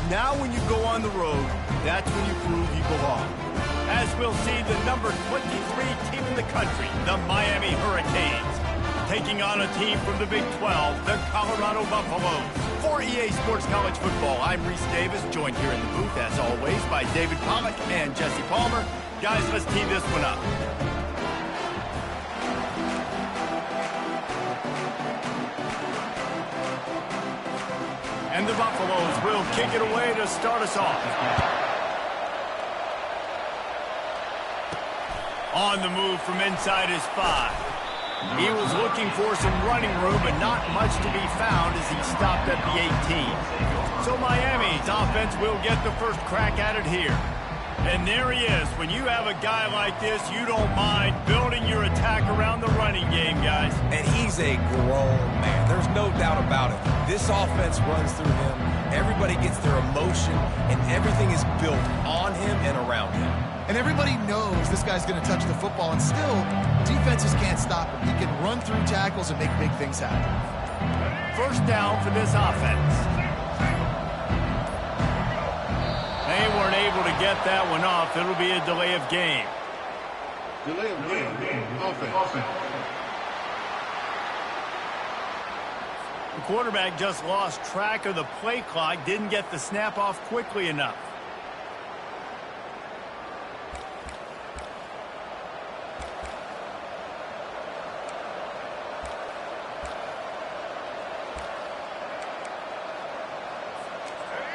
Now when you go on the road, that's when you prove you belong. As we'll see, the number 23 team in the country, the Miami Hurricanes, taking on a team from the Big 12, the Colorado Buffaloes. For EA Sports College Football, I'm Reese Davis, joined here in the booth, as always, by David Pollack and Jesse Palmer. Guys, let's tee this one up. And the Buffaloes will kick it away to start us off. On the move from inside his 5. He was looking for some running room, but not much to be found as he stopped at the 18. So Miami's offense will get the first crack at it here. And there he is. When you have a guy like this, you don't mind building your attack around the running game, guys. And he's a grown man. There's no doubt about it. This offense runs through him. Everybody gets their emotion, and everything is built on him and around him. And everybody knows this guy's going to touch the football, and still, defenses can't stop him. He can run through tackles and make big things happen. First down for this offense. They weren't able to get that one off. It'll be a delay of game. Delay of game. Offense. The quarterback just lost track of the play clock, didn't get the snap off quickly enough.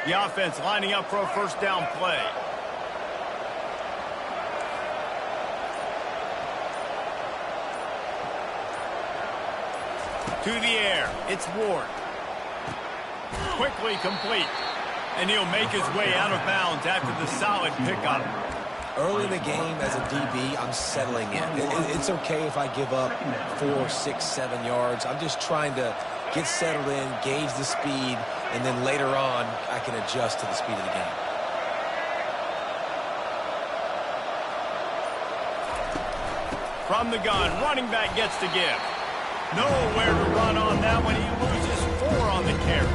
The offense lining up for a first down play. To the air, it's Ward. Quickly complete. And he'll make his way out of bounds after the solid pickup. Early in the game, as a DB, I'm settling in. It's okay if I give up 4, 6, 7 yards. I'm just trying to get settled in, gauge the speed, and then later on, I can adjust to the speed of the game. From the gun, running back gets to give. Nowhere to run on that one. He loses 4 on the carry.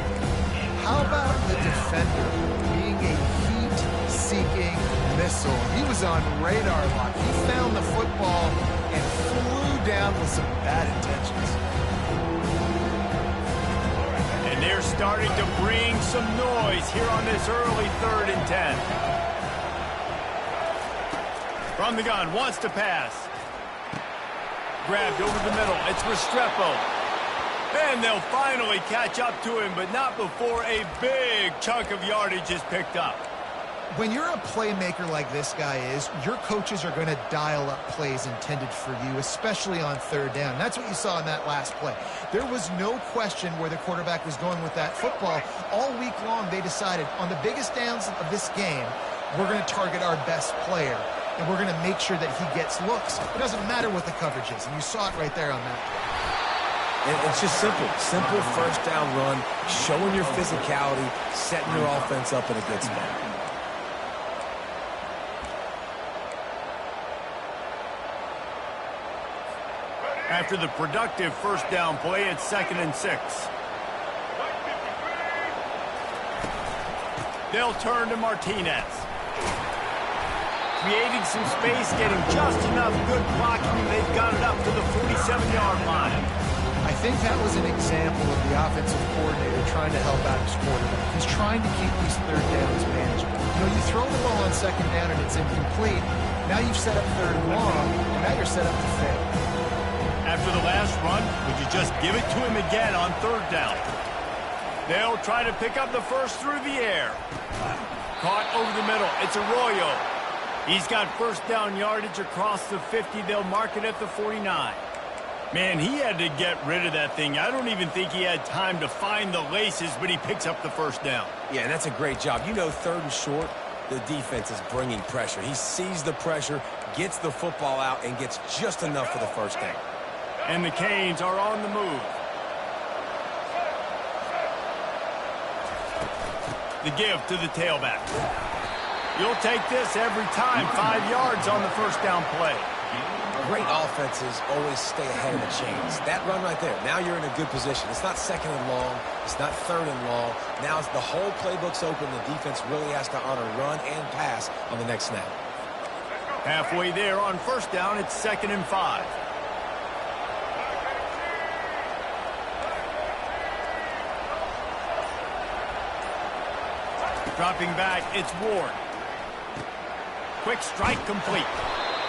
How about the defender being a heat-seeking missile? He was on radar lock. He found the football and flew down with some bad intentions. And they're starting to bring some noise here on this early 3rd and 10. From the gun, wants to pass. Grabbed over the middle. It's Restrepo. And they'll finally catch up to him, but not before a big chunk of yardage is picked up. When you're a playmaker like this guy is, your coaches are going to dial up plays intended for you, especially on 3rd down. That's what you saw in that last play. There was no question where the quarterback was going with that football. All week long, they decided on the biggest downs of this game, we're going to target our best player, and we're going to make sure that he gets looks. It doesn't matter what the coverage is, and you saw it right there on that. And it's just simple first down run, showing your physicality, setting your offense up in a good spot. After the productive first down play, it's 2nd and 6. They'll turn to Martinez. Creating some space, getting just enough good blocking, and they've got it up to the 47-yard line. I think that was an example of the offensive coordinator trying to help out his quarterback. He's trying to keep these 3rd downs manageable. You know, you throw the ball on 2nd down and it's incomplete. Now you've set up 3rd and long, and now you're set up to fail. After the last run, would you just give it to him again on 3rd down? They'll try to pick up the first through the air. Caught over the middle. It's Arroyo. He's got first down yardage across the 50. They'll mark it at the 49. Man, he had to get rid of that thing. I don't even think he had time to find the laces, but he picks up the first down. Yeah, and that's a great job. You know, 3rd and short, the defense is bringing pressure. He sees the pressure, gets the football out, and gets just enough for the first down. And the Canes are on the move. The give to the tailback. You'll take this every time. 5 yards on the first down play. great offenses always stay ahead of the chains. That run right there, now you're in a good position. It's not second and long. It's not third and long. Now the whole playbook's open. The defense really has to honor run and pass on the next snap. Halfway there on first down, it's 2nd and 5. Dropping back, it's Ward. Quick strike complete.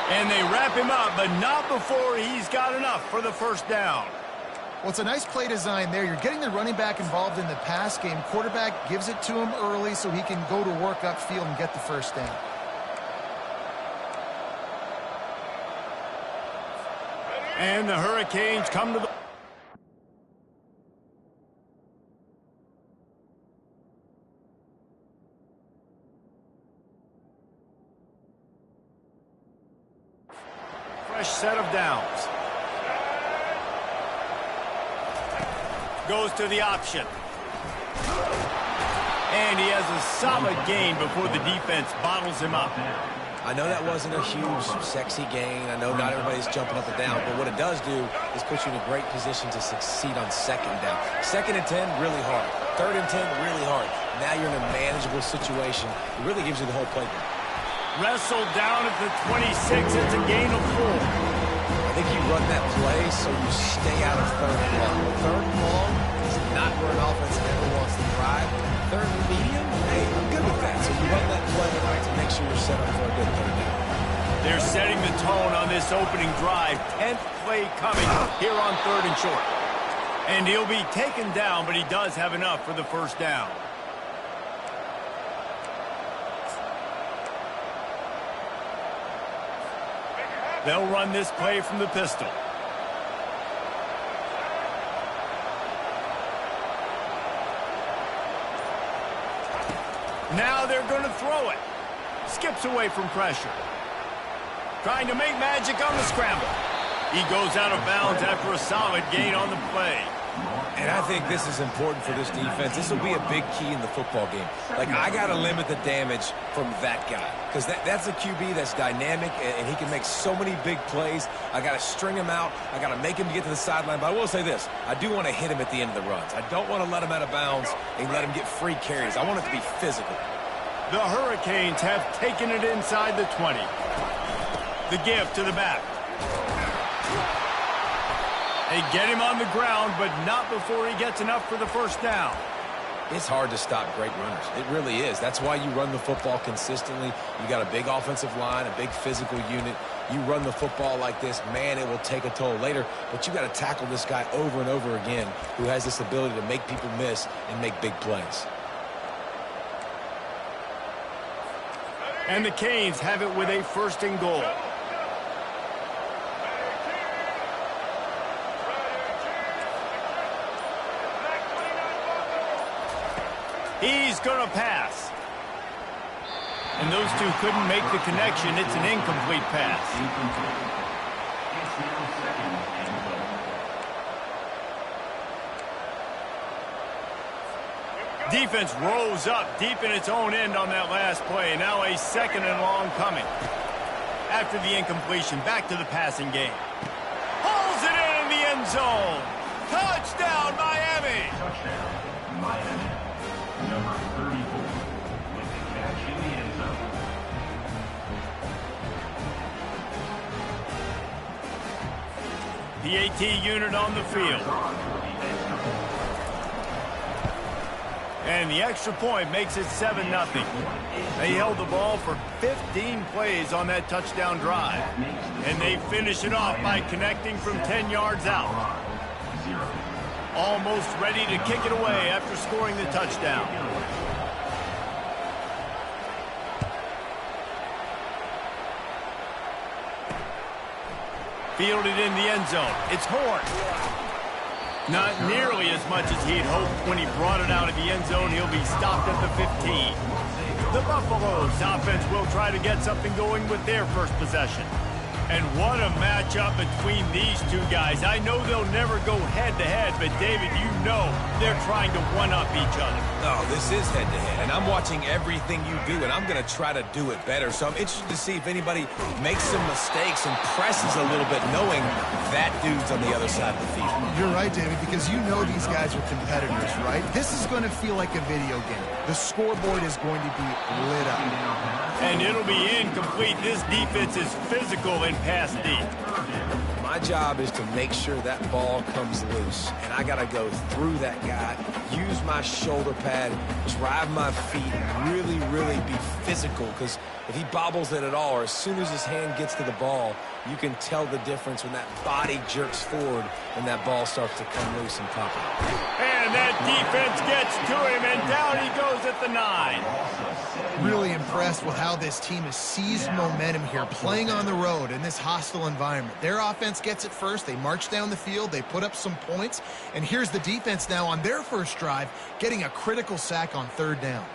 And they wrap him up, but not before he's got enough for the first down. Well, it's a nice play design there. You're getting the running back involved in the pass game. Quarterback gives it to him early so he can go to work upfield and get the first down. And the Hurricanes come to the... fresh set of downs. Goes to the option. And he has a solid gain before the defense bottles him up. I know that wasn't a huge, sexy gain. I know not everybody's jumping up and down, but what it does do is put you in a great position to succeed on 2nd down. 2nd and 10, really hard. 3rd and 10, really hard. Now you're in a manageable situation. It really gives you the whole playbook. Wrestled down at the 26. It's a gain of 4. I think you run that play so you stay out of 3rd and long. 3rd and long is not where an offense ever wants to drive. 3rd and medium, hey, I'm good with that. So you run that play to make sure you're set up for a good 3rd down. They're setting the tone on this opening drive. 10th play coming here on 3rd and short. And he'll be taken down, but he does have enough for the first down. They'll run this play from the pistol. Now they're going to throw it. Skips away from pressure. Trying to make magic on the scramble. He goes out of bounds after a solid gain on the play. And I think this is important for this defense. This will be a big key in the football game. Like, I got to limit the damage from that guy. Because that's a QB that's dynamic, and he can make so many big plays. I got to string him out. I got to make him get to the sideline. But I will say this. I do want to hit him at the end of the runs. I don't want to let him out of bounds and let him get free carries. I want it to be physical. The Hurricanes have taken it inside the 20. The give to the back. They get him on the ground, but not before he gets enough for the first down. It's hard to stop great runners. It really is. That's why you run the football consistently. You got a big offensive line, a big physical unit. You run the football like this, man, it will take a toll later. But you got to tackle this guy over and over again who has this ability to make people miss and make big plays. And the Canes have it with a 1st and goal. He's going to pass. And those two couldn't make the connection. It's an incomplete pass. Defense rose up deep in its own end on that last play. Now a 2nd and long coming. After the incompletion, back to the passing game. Hauls it in the end zone. Touchdown, Miami. Touchdown, Miami. Number 34 with the catch in the end zone. PAT unit on the field. And the extra point makes it 7-0. They held the ball for 15 plays on that touchdown drive. And they finish it off by connecting from 10 yards out. Almost ready to kick it away after scoring the touchdown. Fielded in the end zone. It's Horn. Not nearly as much as he'd hoped when he brought it out of the end zone. He'll be stopped at the 15. The Buffaloes offense will try to get something going with their first possession. And what a matchup between these two guys. I know they'll never go head-to-head, but, David, you know they're trying to one-up each other. Oh, this is head-to-head, and I'm watching everything you do, and I'm going to try to do it better. So I'm interested to see if anybody makes some mistakes and presses a little bit, knowing that dude's on the other side of the field. You're right, David, because you know these guys are competitors, right? This is going to feel like a video game. The scoreboard is going to be lit up. And it'll be incomplete. This defense is physical in pass deep. My job is to make sure that ball comes loose, and I got to go through that guy, use my shoulder pad, drive my feet, and really, really be physical, because if he bobbles it at all, or as soon as his hand gets to the ball, you can tell the difference when that body jerks forward and that ball starts to come loose and pop out. And that defense gets to him, and down he goes at the 9. Really impressed with how this team has seized momentum here, playing on the road in this hostile environment. Their offense gets it first. They march down the field. They put up some points. And here's the defense now on their first drive, getting a critical sack on 3rd down.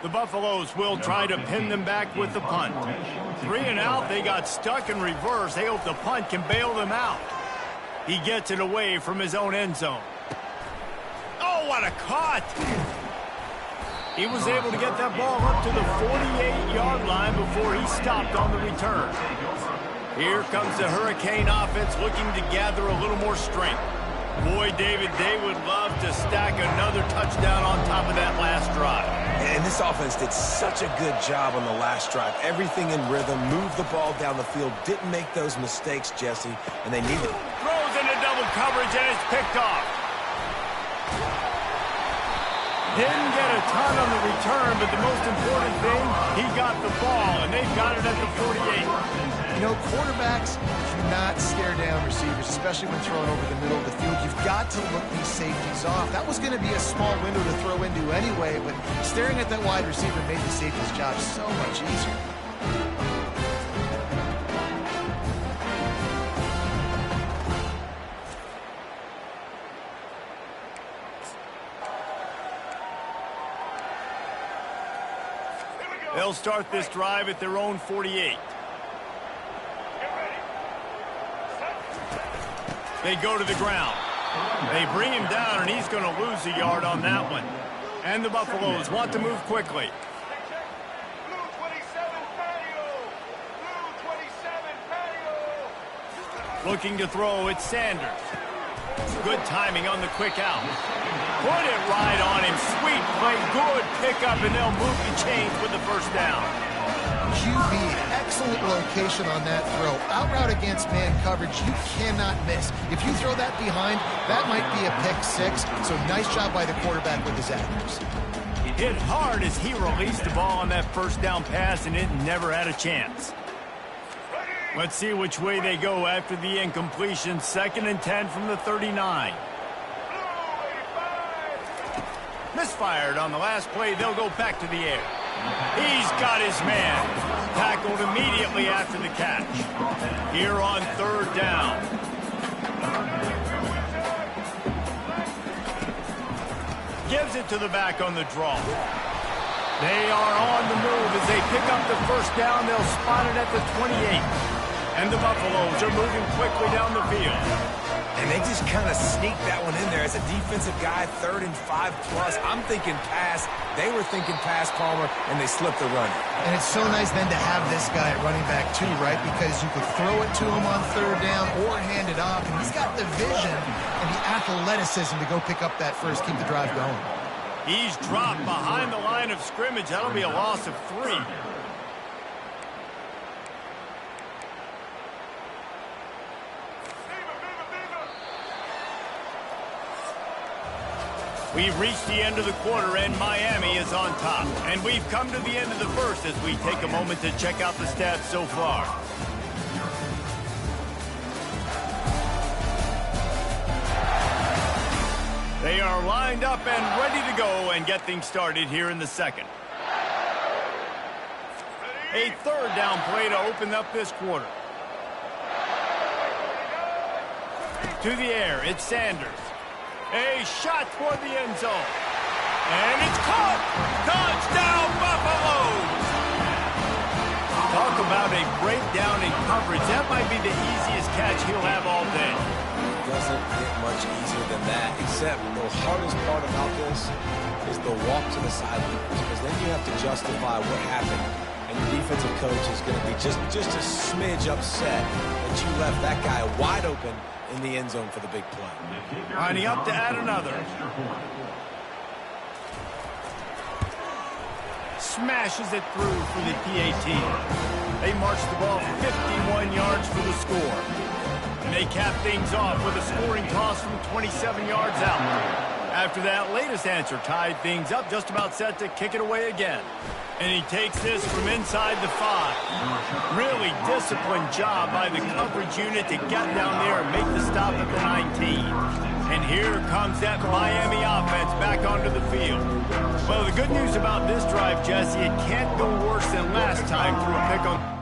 The Buffaloes will try to pin them back with the punt. 3 and out, they got stuck in reverse. They hope the punt can bail them out. He gets it away from his own end zone. Oh, what a cut! He was able to get that ball up to the 48-yard line before he stopped on the return. Here comes the Hurricane offense looking to gather a little more strength. Boy, David, they would love to stack another touchdown on top of that last drive. And this offense did such a good job on the last drive. Everything in rhythm, moved the ball down the field, didn't make those mistakes, Jesse, and they need it. Throws into double coverage, and it's picked off. Didn't get a ton on the return, but the most important thing, he got the ball, and they've got it at the 48. You know, quarterbacks cannot stare down receivers, especially when thrown over the middle of the field. You've got to look these safeties off. That was going to be a small window to throw into anyway, but staring at that wide receiver made the safety's job so much easier. They'll start this drive at their own 48. They go to the ground. They bring him down, and he's going to lose a yard on that one. And the Buffaloes want to move quickly. Looking to throw, it's Sanders. Good timing on the quick out. Put it right on him. Sweet play, good pickup, and they'll move the chains with the first down. QB, excellent location on that throw. Out route against man coverage, you cannot miss. If you throw that behind, that might be a pick 6. So nice job by the quarterback with his accuracy. Hit hard as he released the ball on that first down pass, and it never had a chance. Let's see which way they go after the incompletion. 2nd and 10 from the 39. Misfired on the last play. They'll go back to the air. He's got his man. Tackled immediately after the catch. Here on 3rd down. Gives it to the back on the draw. They are on the move as they pick up the first down. They'll spot it at the 28. And the Buffaloes are moving quickly down the field. And they just kind of sneaked that one in there as a defensive guy, 3rd and 5 plus. I'm thinking pass. They were thinking pass, Palmer, and they slipped the run. And it's so nice then to have this guy at running back too, right? Because you could throw it to him on 3rd down or hand it off. And he's got the vision and the athleticism to go pick up that first, keep the drive going. He's dropped behind the line of scrimmage. That'll be a loss of 3. We've reached the end of the quarter, and Miami is on top. And we've come to the end of the first as we take a moment to check out the stats so far. They are lined up and ready to go and get things started here in the second. A 3rd down play to open up this quarter. To the air, it's Sanders. A shot toward the end zone. And it's caught! Touchdown, Buffaloes! Talk about a breakdown in coverage. That might be the easiest catch he'll have all day. Doesn't get much easier than that, except the hardest part about this is the walk to the sideline, because then you have to justify what happened, and your defensive coach is going to be just a smidge upset that you left that guy wide open in the end zone for the big play. Lining up to add another. Smashes it through for the PAT. They march the ball 51 yards for the score. And they cap things off with a scoring toss from 27 yards out. After that latest answer tied things up, just about set to kick it away again. And he takes this from inside the 5. Really disciplined job by the coverage unit to get down there and make the stop at the 19. And here comes that Miami offense back onto the field. Well, the good news about this drive, Jesse, it can't go worse than last time through a pick on...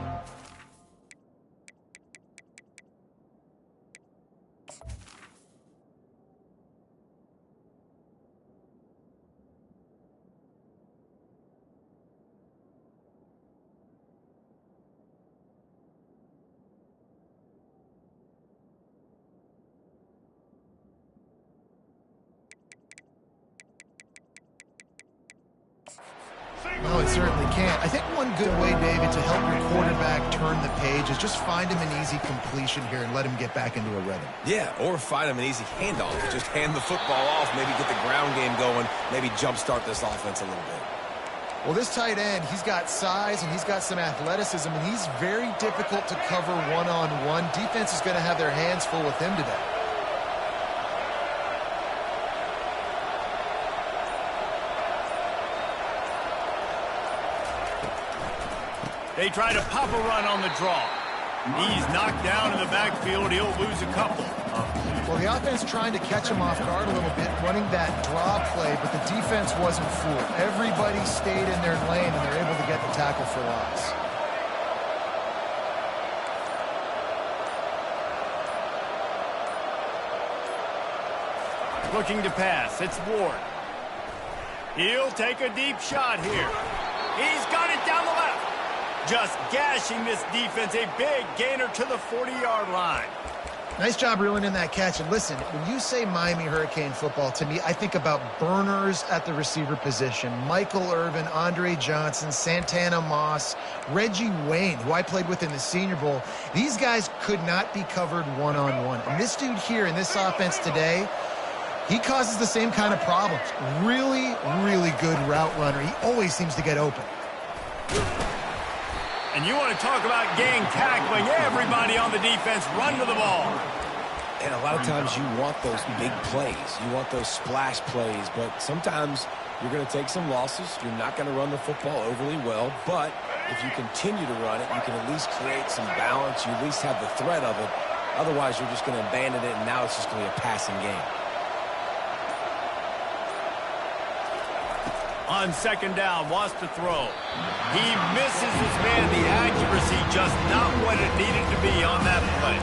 No, it certainly can't. I think one good way, David, to help your quarterback turn the page is just find him an easy completion here and let him get back into a rhythm. Yeah, or find him an easy handoff. Just hand the football off, maybe get the ground game going, maybe jumpstart this offense a little bit. Well, this tight end, he's got size and he's got some athleticism, and he's very difficult to cover one-on-one. Defense is going to have their hands full with him today. They try to pop a run on the draw. He's knocked down in the backfield. He'll lose a couple. Well, the offense trying to catch him off guard a little bit, running that draw play, but the defense wasn't fooled. Everybody stayed in their lane, and they're able to get the tackle for loss. Looking to pass. It's Ward. He'll take a deep shot here. He's got it down the left. Just gashing this defense, a big gainer to the 40-yard line. Nice job reeling in that catch. And listen, when you say Miami Hurricane football, to me, I think about burners at the receiver position. Michael Irvin, Andre Johnson, Santana Moss, Reggie Wayne, who I played with in the Senior Bowl. These guys could not be covered one-on-one. And this dude here in this offense today, he causes the same kind of problems. Really, really good route runner. He always seems to get open. And you want to talk about gang tackling. Everybody on the defense run to the ball. And a lot of times you want those big plays. You want those splash plays. But sometimes you're going to take some losses. You're not going to run the football overly well. But if you continue to run it, you can at least create some balance. You at least have the threat of it. Otherwise, you're just going to abandon it, and now it's just going to be a passing game. On second down, wants to throw. He misses his man. The accuracy just not what it needed to be on that play.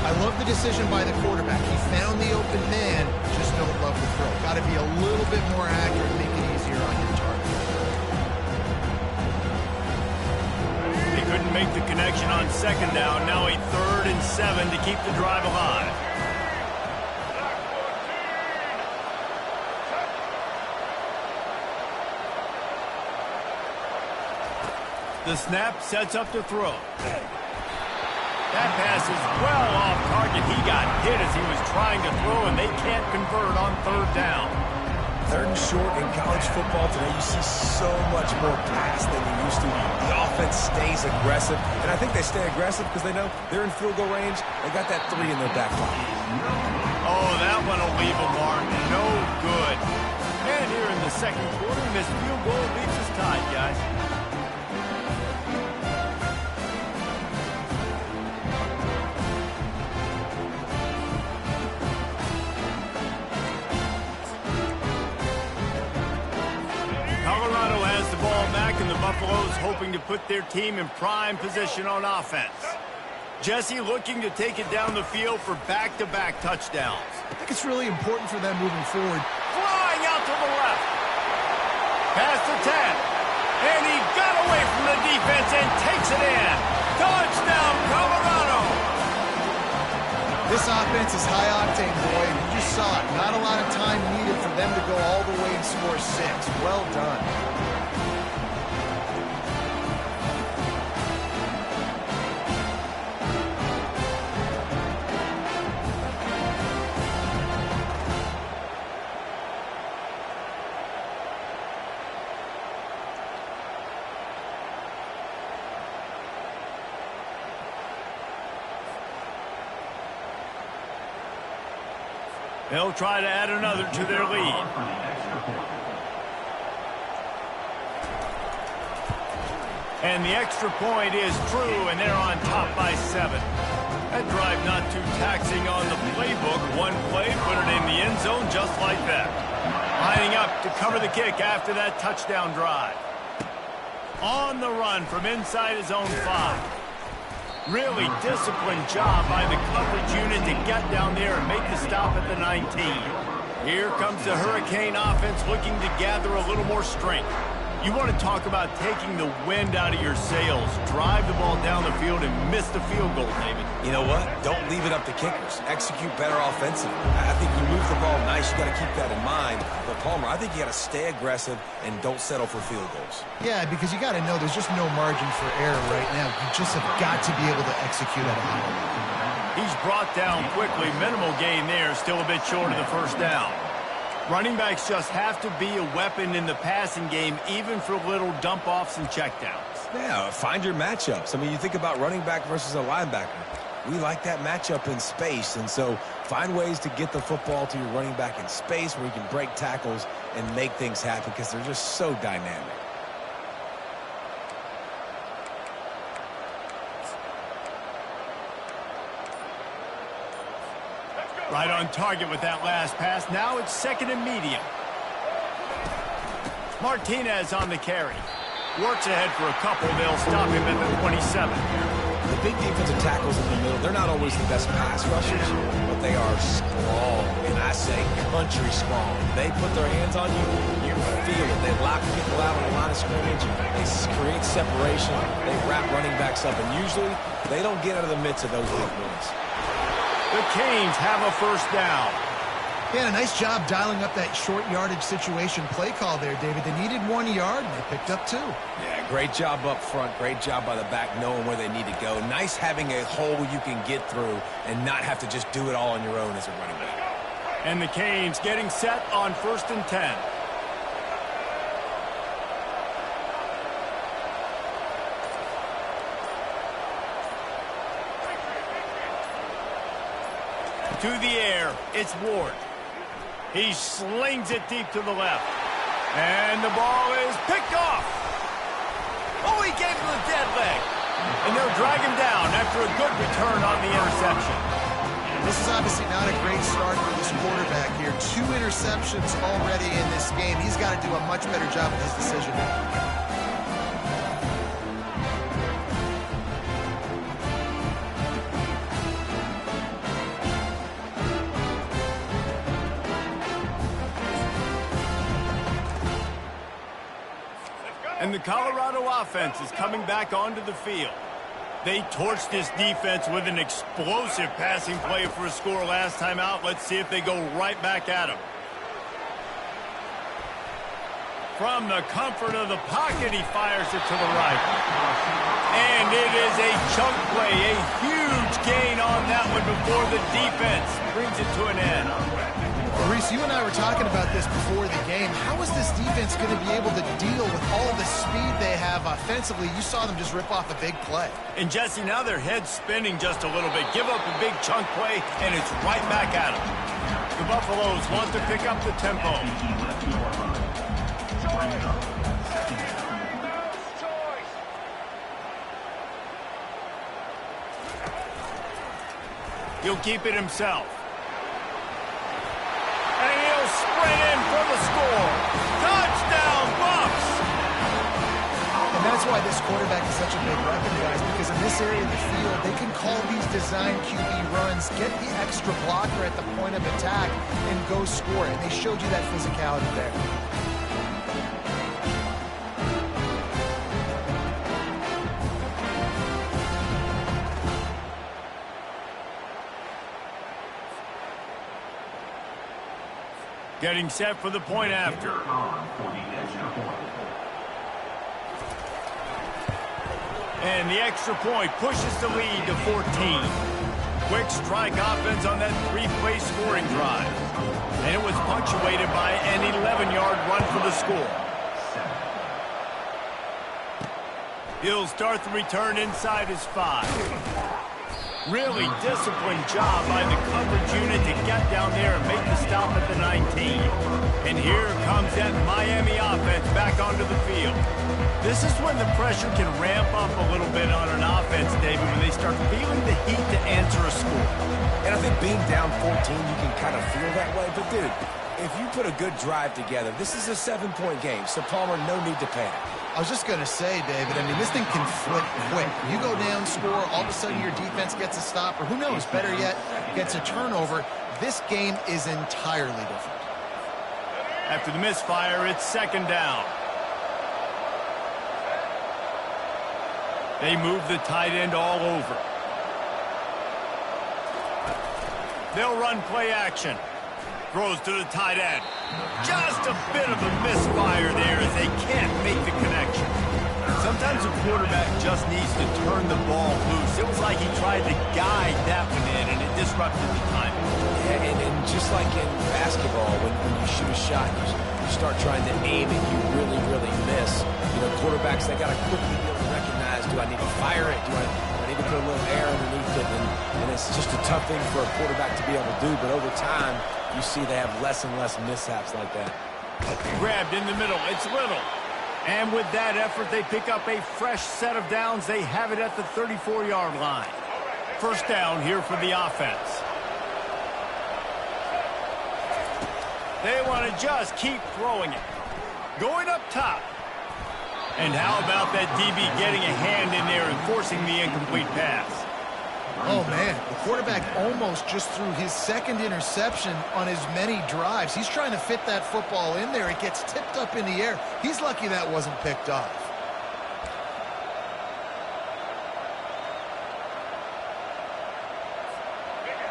I love the decision by the quarterback. He found the open man, just don't love the throw. Got to be a little bit more accurate, make it easier on your target. He couldn't make the connection on second down. Now a 3rd and 7 to keep the drive alive. The snap sets up to throw. That pass is well off target. He got hit as he was trying to throw, and they can't convert on 3rd down. 3rd and short in college football today, you see so much more pass than you used to. The offense stays aggressive, and I think they stay aggressive because they know they're in field goal range. They got that 3 in their back pocket. Oh, that one will leave a mark. No good. And here in the second quarter, this field goal leaves us tied, guys. Colorado has the ball back, and the Buffaloes hoping to put their team in prime position on offense. Jesse looking to take it down the field for back-to-back touchdowns. I think it's really important for them moving forward. Flying out to the left. Past the 10. And he got away from the defense and takes it in. Touchdown, Colorado. This offense is high octane, boy. You just saw it. Not a lot of time needed for them to go all the way and score 6. Well done. They'll try to add another to their lead. And the extra point is true, and they're on top by 7. That drive not too taxing on the playbook. One play, put it in the end zone just like that. Lining up to cover the kick after that touchdown drive. On the run from inside his own 5. Really disciplined job by the coverage unit to get down there and make the stop at the 19. Here comes the Hurricane offense looking to gather a little more strength. You want to talk about taking the wind out of your sails. Drive the ball down the field and miss the field goal, David. You know what? Don't leave it up to kickers. Execute better offensively. I think you move the ball nice. You got to keep that in mind. But Palmer, I think you got to stay aggressive and don't settle for field goals. Yeah, because you got to know there's just no margin for error right now. You just have got to be able to execute at a high level. He's brought down quickly. Minimal gain there. Still a bit short of the first down. Running backs just have to be a weapon in the passing game, even for little dump-offs and checkdowns. Yeah, find your matchups. I mean, you think about running back versus a linebacker. We like that matchup in space, and so find ways to get the football to your running back in space where you can break tackles and make things happen because they're just so dynamic. Right on target with that last pass. Now it's second and medium. Martinez on the carry. Works ahead for a couple. They'll stop him at the 27. The big defensive tackles in the middle, they're not always the best pass rushers, but they are strong, and I say country strong. They put their hands on you, you feel it. They lock people out on the line of scrimmage. They create separation. They wrap running backs up, and usually they don't get out of the midst of those big wins. The Canes have a first down. Yeah, nice job dialing up that short yardage situation play call there, David. They needed 1 yard, and they picked up 2. Yeah, great job up front. Great job by the back knowing where they need to go. Nice having a hole you can get through and not have to just do it all on your own as a running back. And the Canes getting set on 1st and 10. To the air, it's Ward. He slings it deep to the left. And the ball is picked off. Oh, he gave him the dead leg. And they'll drag him down after a good return on the interception. This is obviously not a great start for this quarterback here. 2 interceptions already in this game. He's got to do a much better job with his decision. And the Colorado offense is coming back onto the field. They torched this defense with an explosive passing play for a score last time out. Let's see if they go right back at him. From the comfort of the pocket, he fires it to the right. And it is a chunk play, a huge gain on that one before the defense brings it to an end. Reese, you and I were talking about this before the game. How is this defense going to be able to deal with all the speed they have offensively? You saw them just rip off a big play. And, Jesse, now their head's spinning just a little bit. Give up a big chunk play, and it's right back at them. The Buffaloes want to pick up the tempo. He'll keep it himself. And he'll sprint in for the score. Touchdown, Buffs! And that's why this quarterback is such a big weapon, guys, because in this area of the field, they can call these design QB runs, get the extra blocker at the point of attack, and go score. And they showed you that physicality there. Getting set for the point after. And the extra point pushes the lead to 14. Quick strike offense on that 3-play scoring drive. And it was punctuated by an 11-yard run for the score. He'll start the return inside his 5. Really disciplined job by the coverage unit to get down there and make the stop at the 19. And here comes that Miami offense back onto the field. This is when the pressure can ramp up a little bit on an offense, David, when they start feeling the heat to answer a score. And I think being down 14, you can kind of feel that way. But, dude, if you put a good drive together, this is a 7-point game. So, Palmer, no need to panic. I was just going to say, David, I mean, this thing can flip quick. You go down, score, all of a sudden your defense gets a stop, or who knows, better yet, gets a turnover. This game is entirely different. After the misfire, it's second down. They move the tight end all over. They'll run play action. Throws to the tight end. Just a bit of a misfire there as they can't make the connection. Sometimes a quarterback just needs to turn the ball loose. It was like he tried to guide that one in, and it disrupted the timing. Yeah, and just like in basketball, when you shoot a shot, you start trying to aim and you really, really miss. You know, quarterbacks, they got to quickly be able to recognize, do I need to fire it? Do I need to put a little air underneath it? And it's just a tough thing for a quarterback to be able to do. But over time, you see they have less and less mishaps like that. Grabbed in the middle. It's Little. And with that effort, they pick up a fresh set of downs. They have it at the 34-yard line. First down here for the offense. They want to just keep throwing it. Going up top. And how about that DB getting a hand in there and forcing the incomplete pass? Oh, man, the quarterback almost just threw his second interception on as many drives. He's trying to fit that football in there. It gets tipped up in the air. He's lucky that wasn't picked off.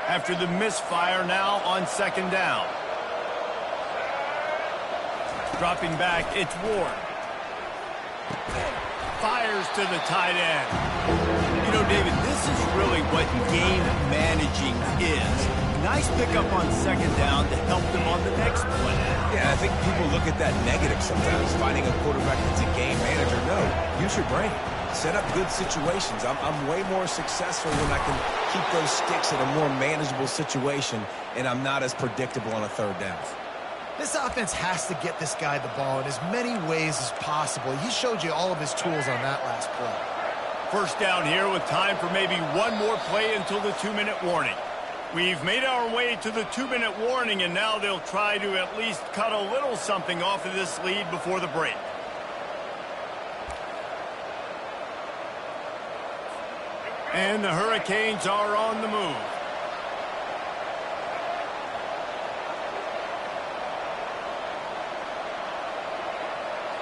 After the misfire, now on second down. Dropping back, it's Ward. Fires to the tight end. You know, David, this is really what game managing is. Nice pickup on second down to help them on the next play. Yeah, I think people look at that negative sometimes, finding a quarterback that's a game manager. No, use your brain. Set up good situations. I'm way more successful when I can keep those sticks in a more manageable situation, and I'm not as predictable on a third down. This offense has to get this guy the ball in as many ways as possible. He showed you all of his tools on that last play. First down here with time for maybe one more play until the 2-minute warning. We've made our way to the 2-minute warning, and now they'll try to at least cut a little something off of this lead before the break. And the Hurricanes are on the move.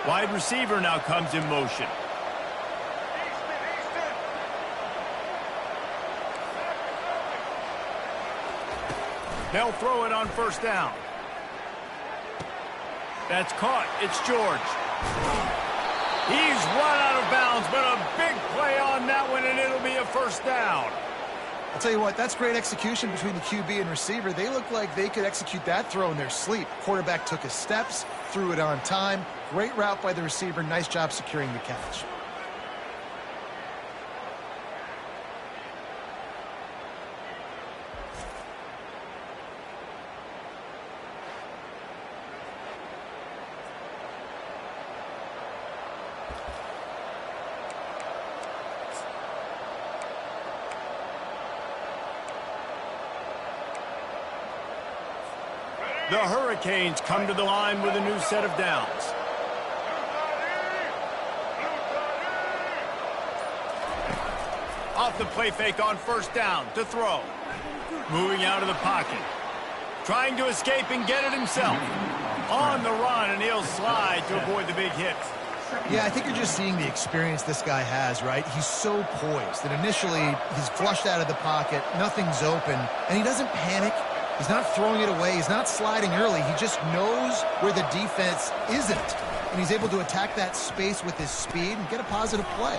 Wide receiver now comes in motion. They'll throw it on first down. That's caught. It's George. He's run out of bounds, but a big play on that one, and it'll be a first down. I'll tell you what, that's great execution between the QB and receiver. They look like they could execute that throw in their sleep. Quarterback took his steps, threw it on time. Great route by the receiver. Nice job securing the catch. The Hurricanes come to the line with a new set of downs. Off the play fake on first down to throw. Moving out of the pocket. Trying to escape and get it himself. On the run, and he'll slide to avoid the big hit. Yeah, I think you're just seeing the experience this guy has, right? He's so poised that initially he's flushed out of the pocket, nothing's open, and he doesn't panic. He's not throwing it away. He's not sliding early. He just knows where the defense isn't. And he's able to attack that space with his speed and get a positive play.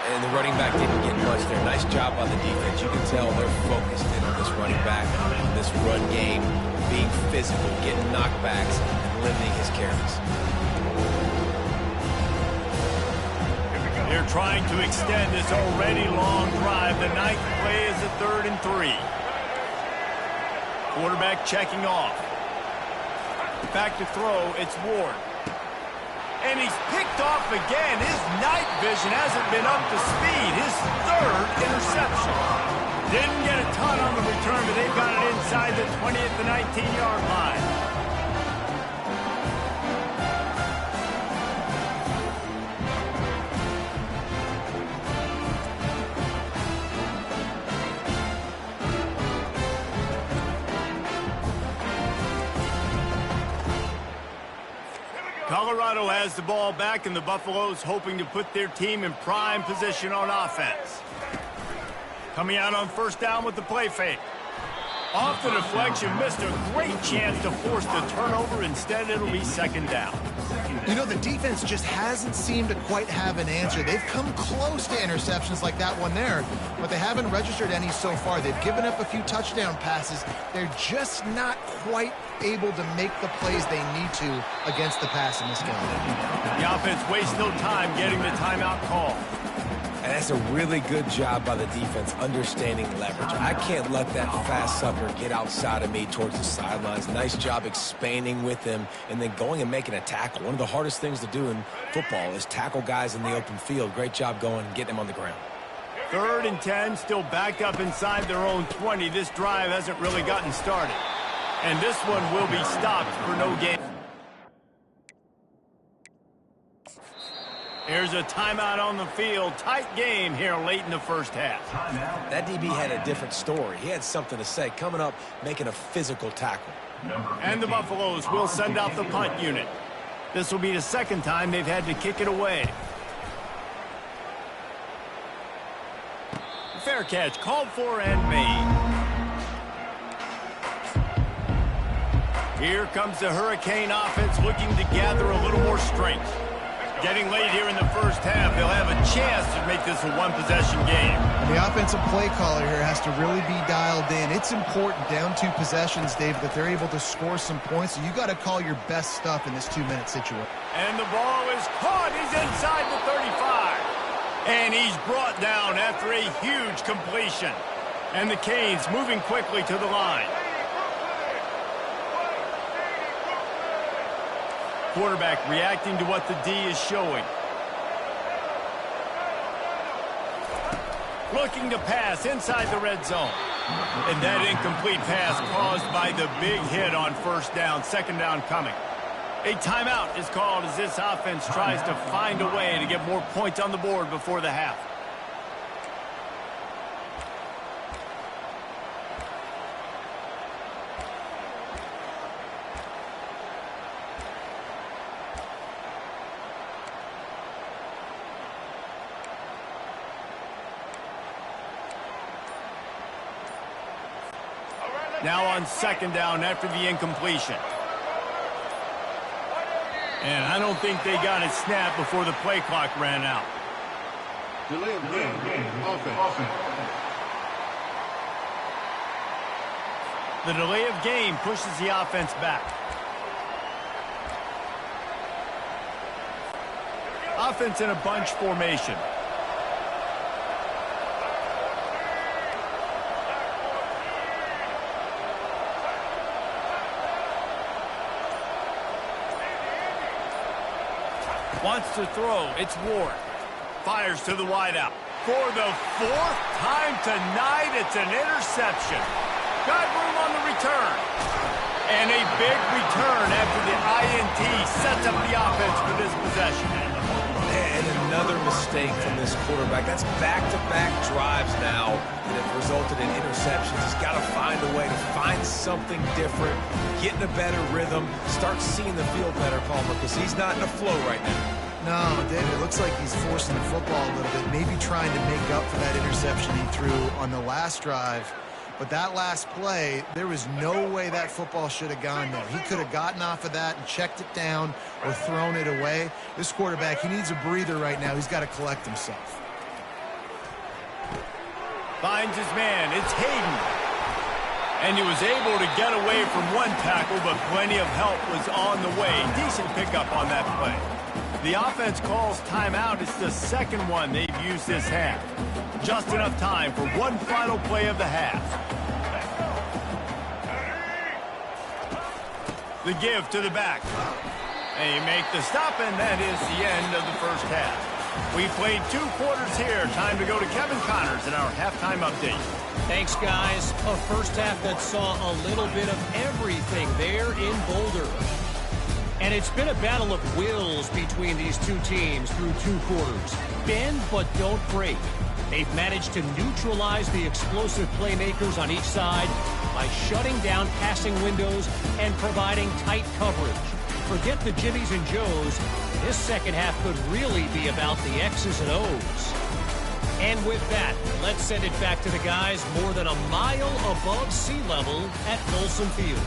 And the running back didn't get much there. Nice job by the defense. You can tell they're focused in on this running back, on this run game, being physical, getting knockbacks, and limiting his carries. They're trying to extend this already long drive. The ninth play is a 3rd and 3. Quarterback checking off. Back to throw, it's Ward. And he's picked off again. His night vision hasn't been up to speed. His 3rd interception. Didn't get a ton on the return, but they've got it inside the 20 at the 19-yard line. Colorado has the ball back, and the Buffaloes hoping to put their team in prime position on offense. Coming out on 1st down with the play fake. Off the deflection, missed a great chance to force the turnover. Instead, it'll be 2nd down. You know, the defense just hasn't seemed to quite have an answer. They've come close to interceptions like that one there, but they haven't registered any so far. They've given up a few touchdown passes. They're just not quite able to make the plays they need to against the pass in this game. The offense wastes no time getting the timeout call. And that's a really good job by the defense understanding leverage. I can't let that fast sucker get outside of me towards the sidelines. Nice job expanding with him and then going and making a tackle. One of the hardest things to do in football is tackle guys in the open field. Great job going and getting them on the ground. 3rd and 10, still backed up inside their own 20. This drive hasn't really gotten started. And this one will be stopped for no gain. Here's a timeout on the field. Tight game here late in the 1st half. That DB had a different story. He had something to say. Coming up, making a physical tackle. And the Buffaloes will send out the punt unit. This will be the 2nd time they've had to kick it away. Fair catch called for and made. Here comes the Hurricane offense looking to gather a little more strength. Getting late here in the 1st half, they'll have a chance to make this a one-possession game. And the offensive play caller here has to really be dialed in. It's important down 2 possessions, Dave, that they're able to score some points. So you got to call your best stuff in this 2-minute situation. And the ball is caught. He's inside the 35. And he's brought down after a huge completion. And the Canes moving quickly to the line. Quarterback reacting to what the D is showing. Looking to pass inside the red zone. And that incomplete pass caused by the big hit on 1st down. 2nd down coming. A timeout is called as this offense tries to find a way to get more points on the board before the half. Now on 2nd down after the incompletion. And I don't think they got it snapped before the play clock ran out. Delay of game, offense. The delay of game pushes the offense back. Offense in a bunch formation. Wants to throw. It's Ward. Fires to the wideout. For the 4th time tonight, it's an interception. Got room on the return. And a big return after the INT sets up the offense for this possession. And another mistake from this quarterback. That's back-to-back drives now that have resulted in interceptions. He's got to find a way to find something different, get in a better rhythm, start seeing the field better, Palmer, because he's not in a flow right now. No, David, it looks like he's forcing the football a little bit, maybe trying to make up for that interception he threw on the last drive. But that last play, there was no way that football should have gone there. He could have gotten off of that and checked it down or thrown it away. This quarterback, he needs a breather right now. He's got to collect himself. Finds his man. It's Hayden. And he was able to get away from one tackle, but plenty of help was on the way. Decent pickup on that play. The offense calls timeout. It's the second one they've used this half. Just enough time for one final play of the half. The give to the back. And you make the stop, and that is the end of the first half. We played 2 quarters here. Time to go to Kevin Connors in our halftime update. Thanks, guys. A first half that saw a little bit of everything there in Boulder. And it's been a battle of wills between these two teams through 2 quarters. Bend but don't break. They've managed to neutralize the explosive playmakers on each side by shutting down passing windows and providing tight coverage. Forget the Jimmies and Joes. This second half could really be about the X's and O's. And with that, let's send it back to the guys more than a mile above sea level at Folsom Field.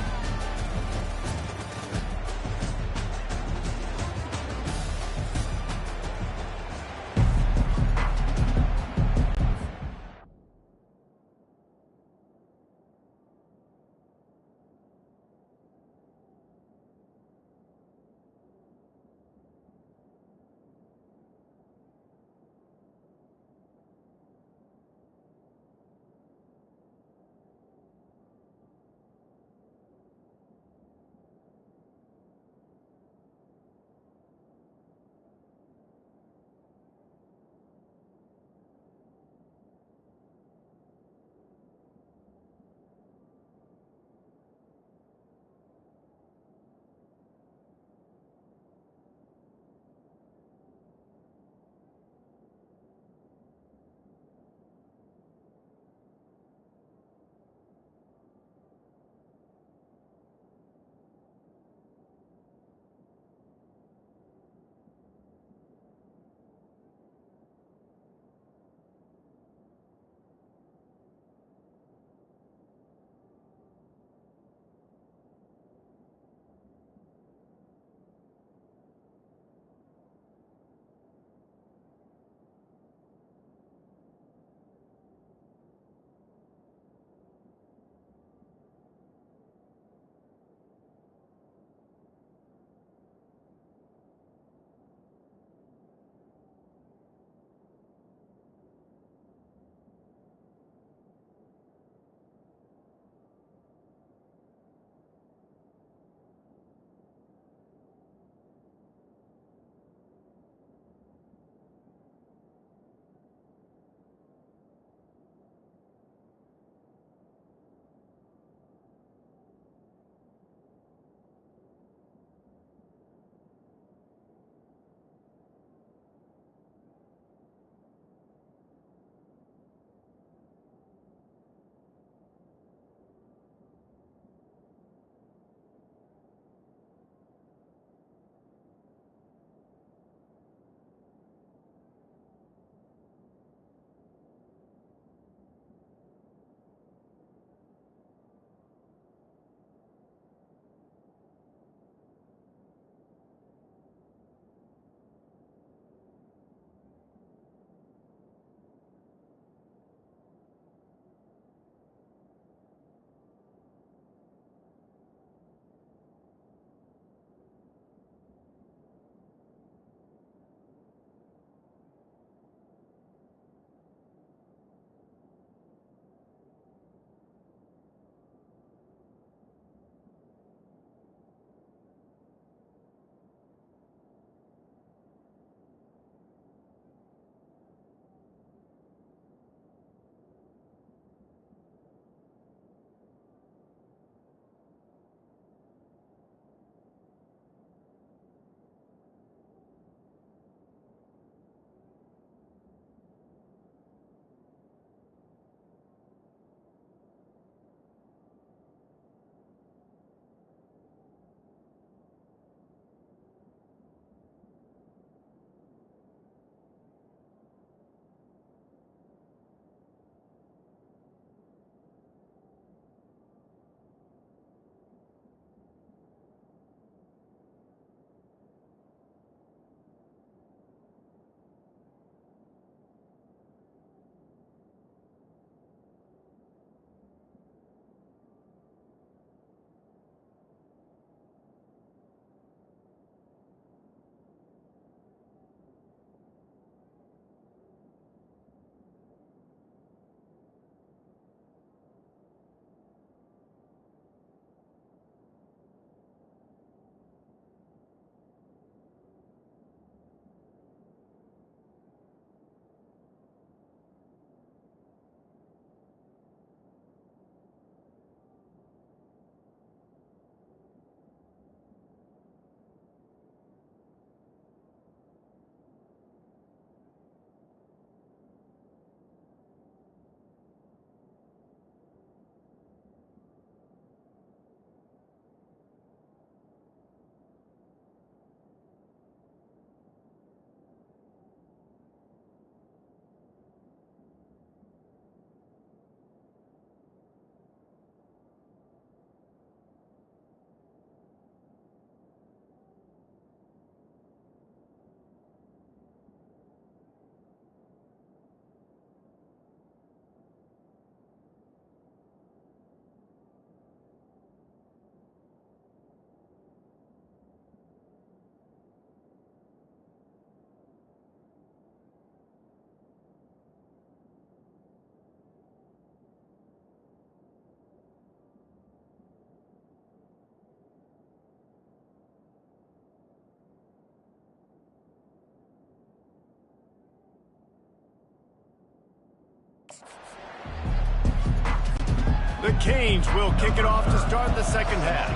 The Canes will kick it off to start the second half.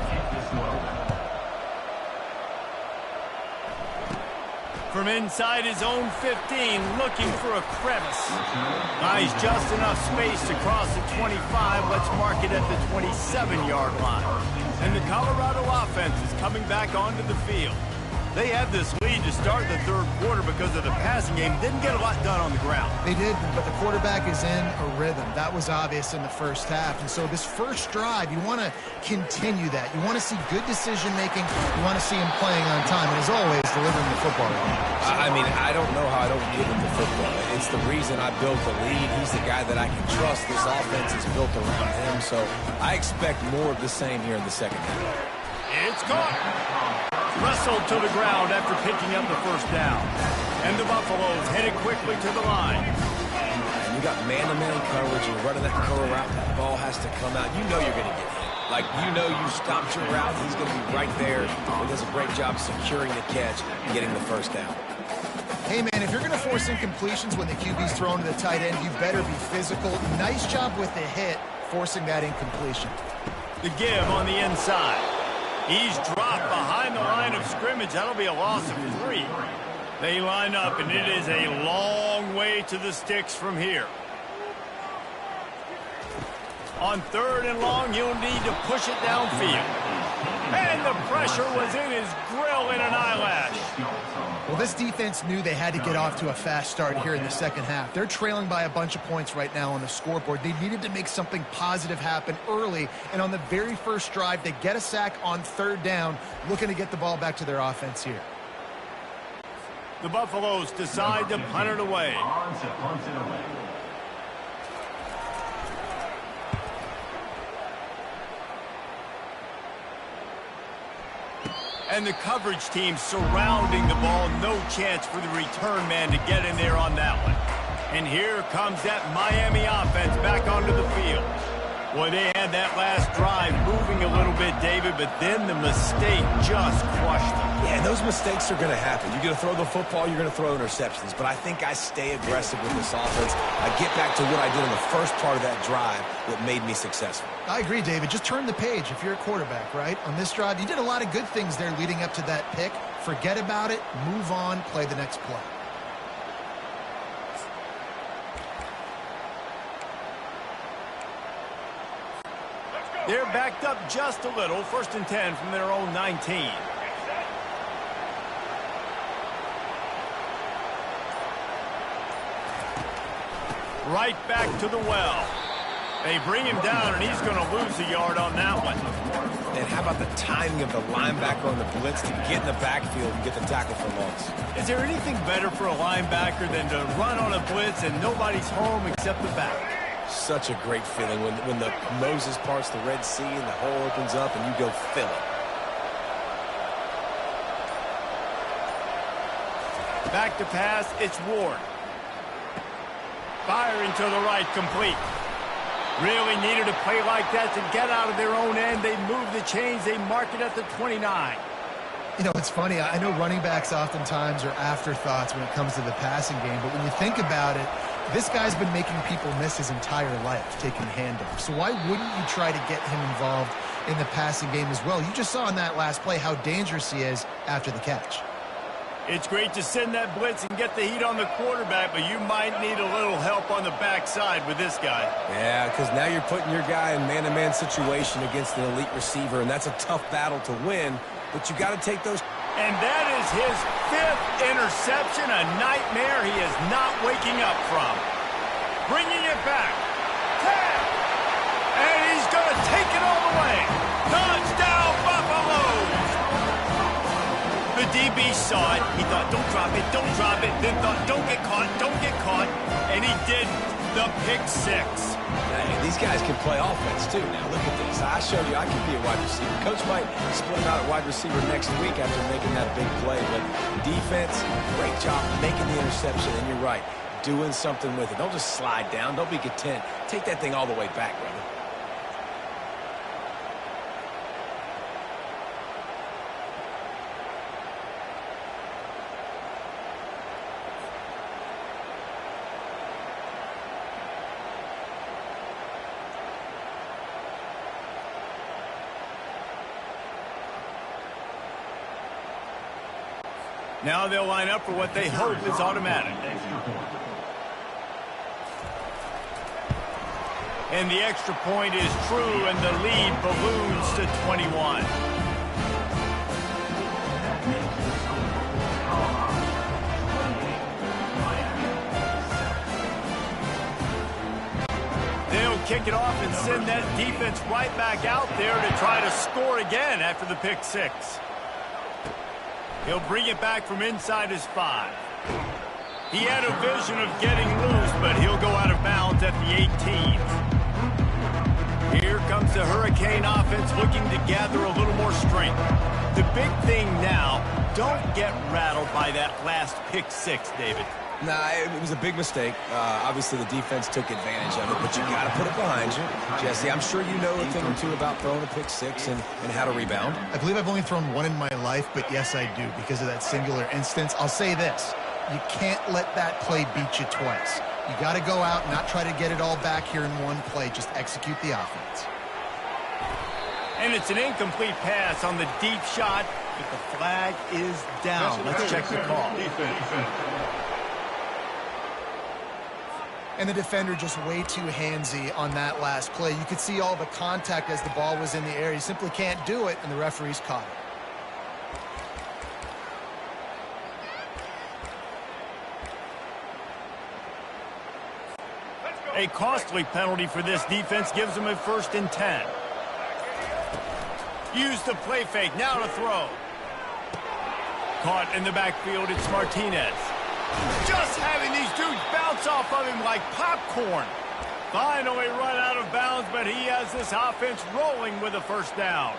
From inside his own 15, looking for a crevice. Nice, just enough space to cross the 25. Let's mark it at the 27-yard line. And the Colorado offense is coming back onto the field. They had this lead to start the third quarter because of the passing game. Didn't get a lot done on the ground. They did, but the quarterback is in a rhythm. That was obvious in the first half. And so this first drive, you want to continue that. You want to see good decision-making. You want to see him playing on time. And as always, delivering the football. I mean, I don't know how I don't give him the football. It's the reason I built the lead. He's the guy that I can trust. This offense is built around him. So I expect more of the same here in the second half. It's caught. Wrestled to the ground after picking up the first down. And the Buffaloes headed quickly to the line. And you got man-to-man coverage. You're running that curl route. That ball has to come out. You know you're going to get hit. Like, you know you stopped your route. He's going to be right there. He does a great job securing the catch and getting the first down. Hey, man, if you're going to force incompletions when the QB's thrown to the tight end, you better be physical. Nice job with the hit, forcing that incompletion. The give on the inside. He's dropped behind the line of scrimmage. That'll be a loss of 3. They line up, and it is a long way to the sticks from here. On third and long, you'll need to push it downfield. And the pressure was in his grill in an eyelash. Well, this defense knew they had to get off to a fast start here in the second half. They're trailing by a bunch of points right now on the scoreboard. They needed to make something positive happen early, and on the very first drive, they get a sack on third down, looking to get the ball back to their offense here. The Buffaloes decide to punt it away. And the coverage team surrounding the ball. No chance for the return man to get in there on that one. And here comes that Miami offense back onto the field. Boy, they had that last drive moving a little bit, David, but then the mistake just crushed them. Yeah, and those mistakes are going to happen. You're going to throw the football, you're going to throw interceptions. But I think I stay aggressive with this offense. I get back to what I did in the first part of that drive that made me successful. I agree, David. Just turn the page if you're a quarterback, right? On this drive, you did a lot of good things there leading up to that pick. Forget about it, move on, play the next play. They're backed up just a little. 1st and 10 from their own 19. Right back to the well. They bring him down, and he's going to lose a yard on that one. And how about the timing of the linebacker on the blitz to get in the backfield and get the tackle for loss? Is there anything better for a linebacker than to run on a blitz and nobody's home except the back? Such a great feeling when the Moses parts the Red Sea and the hole opens up and you go fill it. Back to pass, it's Ward. Firing to the right, complete. Really needed a play like that to get out of their own end. They move the chains, they mark it at the 29. You know, it's funny. I know running backs oftentimes are afterthoughts when it comes to the passing game, but when you think about it, this guy's been making people miss his entire life taking handoffs. So why wouldn't you try to get him involved in the passing game as well? You just saw in that last play how dangerous he is after the catch. It's great to send that blitz and get the heat on the quarterback, but you might need a little help on the backside with this guy. Yeah, because now you're putting your guy in man-to-man situation against an elite receiver, and that's a tough battle to win, but you got to take those. And that is his 5th interception, a nightmare he is not waking up from. Bringing it back. And he's going to take it all the way. Touchdown, Buffaloes! The DB saw it. He thought, don't drop it, don't drop it. Then thought, don't get caught, don't get caught. And he did the pick 6. Hey, these guys can play offense, too. Now, look at this. I showed you I can be a wide receiver. Coach might split him out at wide receiver next week after making that big play. But defense, great job making the interception. And you're right, doing something with it. Don't just slide down. Don't be content. Take that thing all the way back, brother. Now they'll line up for what they hope is automatic. And the extra point is true, and the lead balloons to 21. They'll kick it off and send that defense right back out there to try to score again after the pick six. He'll bring it back from inside his 5. He had a vision of getting loose, but he'll go out of bounds at the 18. Here comes the Hurricane offense looking to gather a little more strength. The big thing now, don't get rattled by that last pick six, David. Nah, it was a big mistake. Obviously, the defense took advantage of it, but you got to put it behind you. Jesse, I'm sure you know a thing or two about throwing a pick six and how to rebound. I believe I've only thrown one in my life, but yes, I do, because of that singular instance. I'll say this. You can't let that play beat you twice. You got to go out and not try to get it all back here in one play. Just execute the offense. And it's an incomplete pass on the deep shot, but the flag is down. Let's check the call. And the defender just way too handsy on that last play. You could see all the contact as the ball was in the air. He simply can't do it, and the referee's caught it. A costly penalty for this defense gives them a 1st and 10. Use the play fake, now to throw. Caught in the backfield, it's Martinez. Just having these dudes bounce off of him like popcorn. Finally run out of bounds, but he has this offense rolling with a 1st down.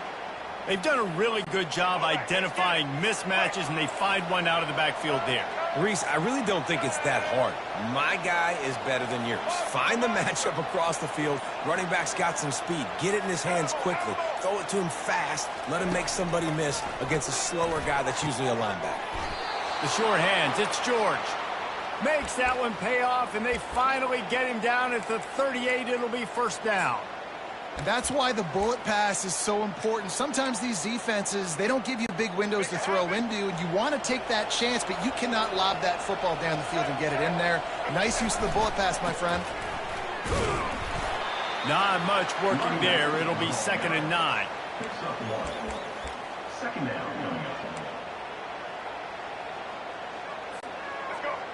They've done a really good job identifying mismatches, and they find one out of the backfield there. Reese, I really don't think it's that hard. My guy is better than yours. Find the matchup across the field. Running back's got some speed. Get it in his hands quickly. Throw it to him fast. Let him make somebody miss against a slower guy that's usually a linebacker. The short hands, it's George. Makes that one pay off, and they finally get him down at the 38. It'll be 1st down. And that's why the bullet pass is so important. Sometimes these defenses, they don't give you big windows to throw into, and you want to take that chance, but you cannot lob that football down the field and get it in there. Nice use of the bullet pass, my friend. Not much working there. It'll be 2nd and 9. Second down.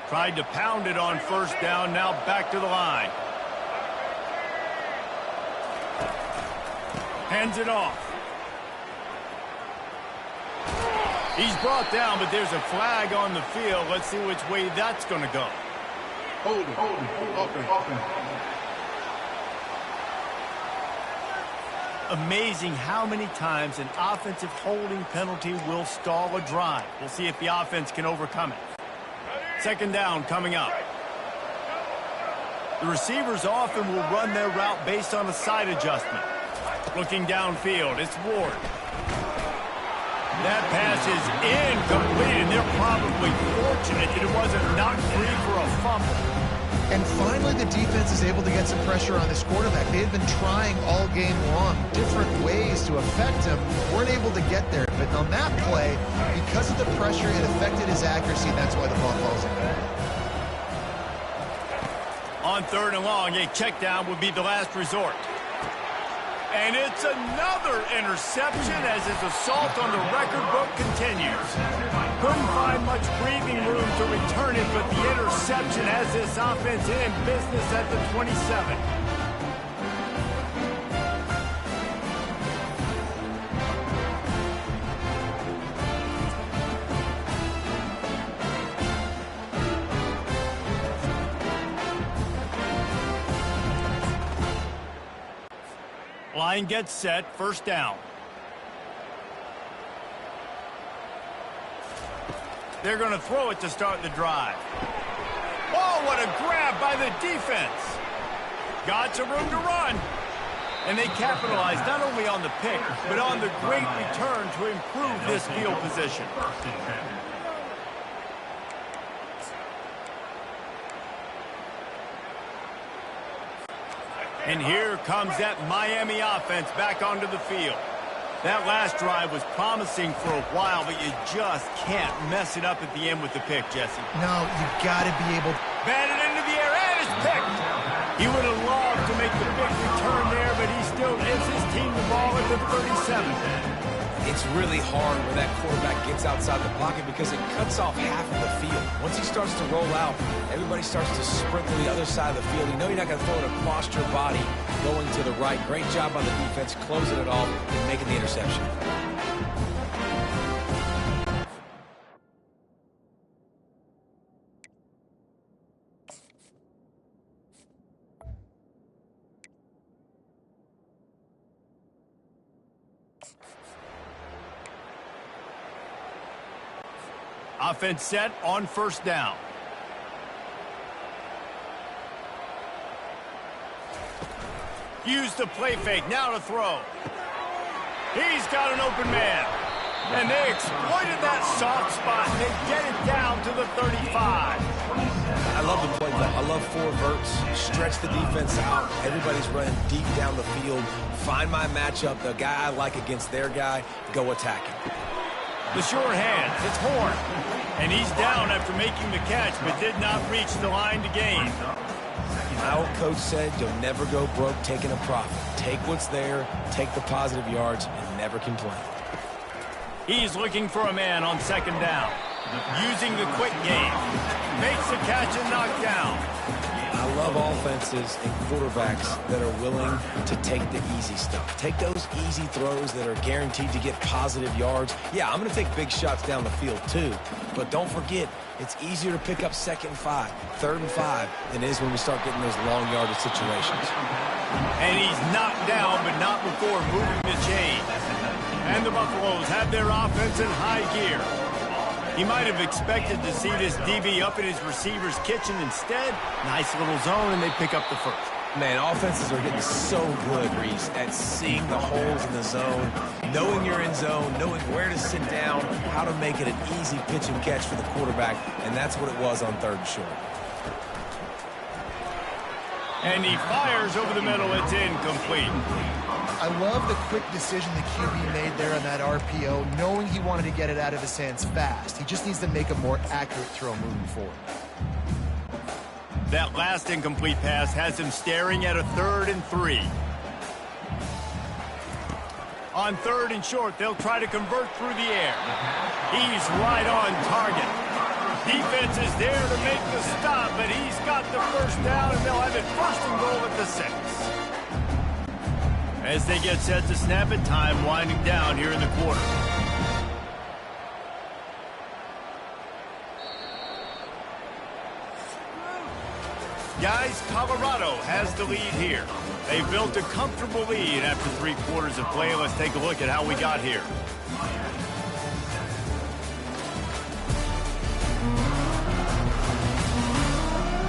Tried to pound it on 1st down, now back to the line. Hands it off. He's brought down, but there's a flag on the field. Let's see which way that's going to go. Hold it. Offense. Amazing how many times an offensive holding penalty will stall a drive. We'll see if the offense can overcome it. 2nd down coming up. The receivers often will run their route based on a side adjustment. Looking downfield, it's Ward. That pass is incomplete, and they're probably fortunate that it wasn't knocked free for a fumble. And finally, the defense is able to get some pressure on this quarterback. They had been trying all game long different ways to affect him. Weren't able to get there. But on that play, because of the pressure, it affected his accuracy, and that's why the ball falls in. On 3rd and long, a check down would be the last resort. And it's another interception as his assault on the record book continues. Couldn't find much breathing room to return it, but the interception has this offense in business at the 27. Line gets set, 1st down. They're going to throw it to start the drive. Oh, what a grab by the defense. Got some room to run. And they capitalize not only on the pick, but on the great return to improve this field position. And here comes that Miami offense back onto the field. That last drive was promising for a while, but you just can't mess it up at the end with the pick, Jesse. No, you got to be able to. Batted into the air, and it's picked. He would have loved to make the big return there, but he still gives his team the ball at the 37. It's really hard when that quarterback gets outside the pocket because it cuts off half of the field. Once he starts to roll out, everybody starts to sprint to the other side of the field. You know you're not going to throw it across your body going to the right. Great job on the defense closing it off and making the interception. Offense set on first down. Use the play fake, now to throw. He's got an open man. And they exploited that soft spot, and they get it down to the 35. I love the play call. I love four verts. Stretch the defense out. Everybody's running deep down the field. Find my matchup, the guy I like against their guy. Go attack him. The sure hands, it's Horn. And he's down after making the catch, but did not reach the line to gain. My old coach said you'll never go broke taking a profit. Take what's there, take the positive yards, and never complain. He's looking for a man on second down. Using the quick game. Makes the catch and knocked down. I love offenses and quarterbacks that are willing to take the easy stuff. Take those easy throws that are guaranteed to get positive yards. Yeah, I'm going to take big shots down the field too. But don't forget, it's easier to pick up 2nd and 5, 3rd and 5 than it is when we start getting those long yardage situations. And he's knocked down, but not before moving the chain. And the Buffaloes have their offense in high gear. He might have expected to see this DB up in his receiver's kitchen. Instead, nice little zone, and they pick up the first. Man, offenses are getting so good, Reese, at seeing the holes in the zone, knowing you're in zone, knowing where to sit down, how to make it an easy pitch and catch for the quarterback, and that's what it was on 3rd and short. And he fires over the middle. It's incomplete. I love the quick decision the QB made there on that RPO, knowing he wanted to get it out of his hands fast. He just needs to make a more accurate throw moving forward. That last incomplete pass has him staring at a 3rd and 3. On 3rd and short, they'll try to convert through the air. He's right on target. Defense is there to make the stop, but he's got the first down, and they'll have it 1st and goal at the 6. As they get set to snap it, time winding down here in the quarter. Guys, Colorado has the lead here. They built a comfortable lead after 3 quarters of play. Let's take a look at how we got here.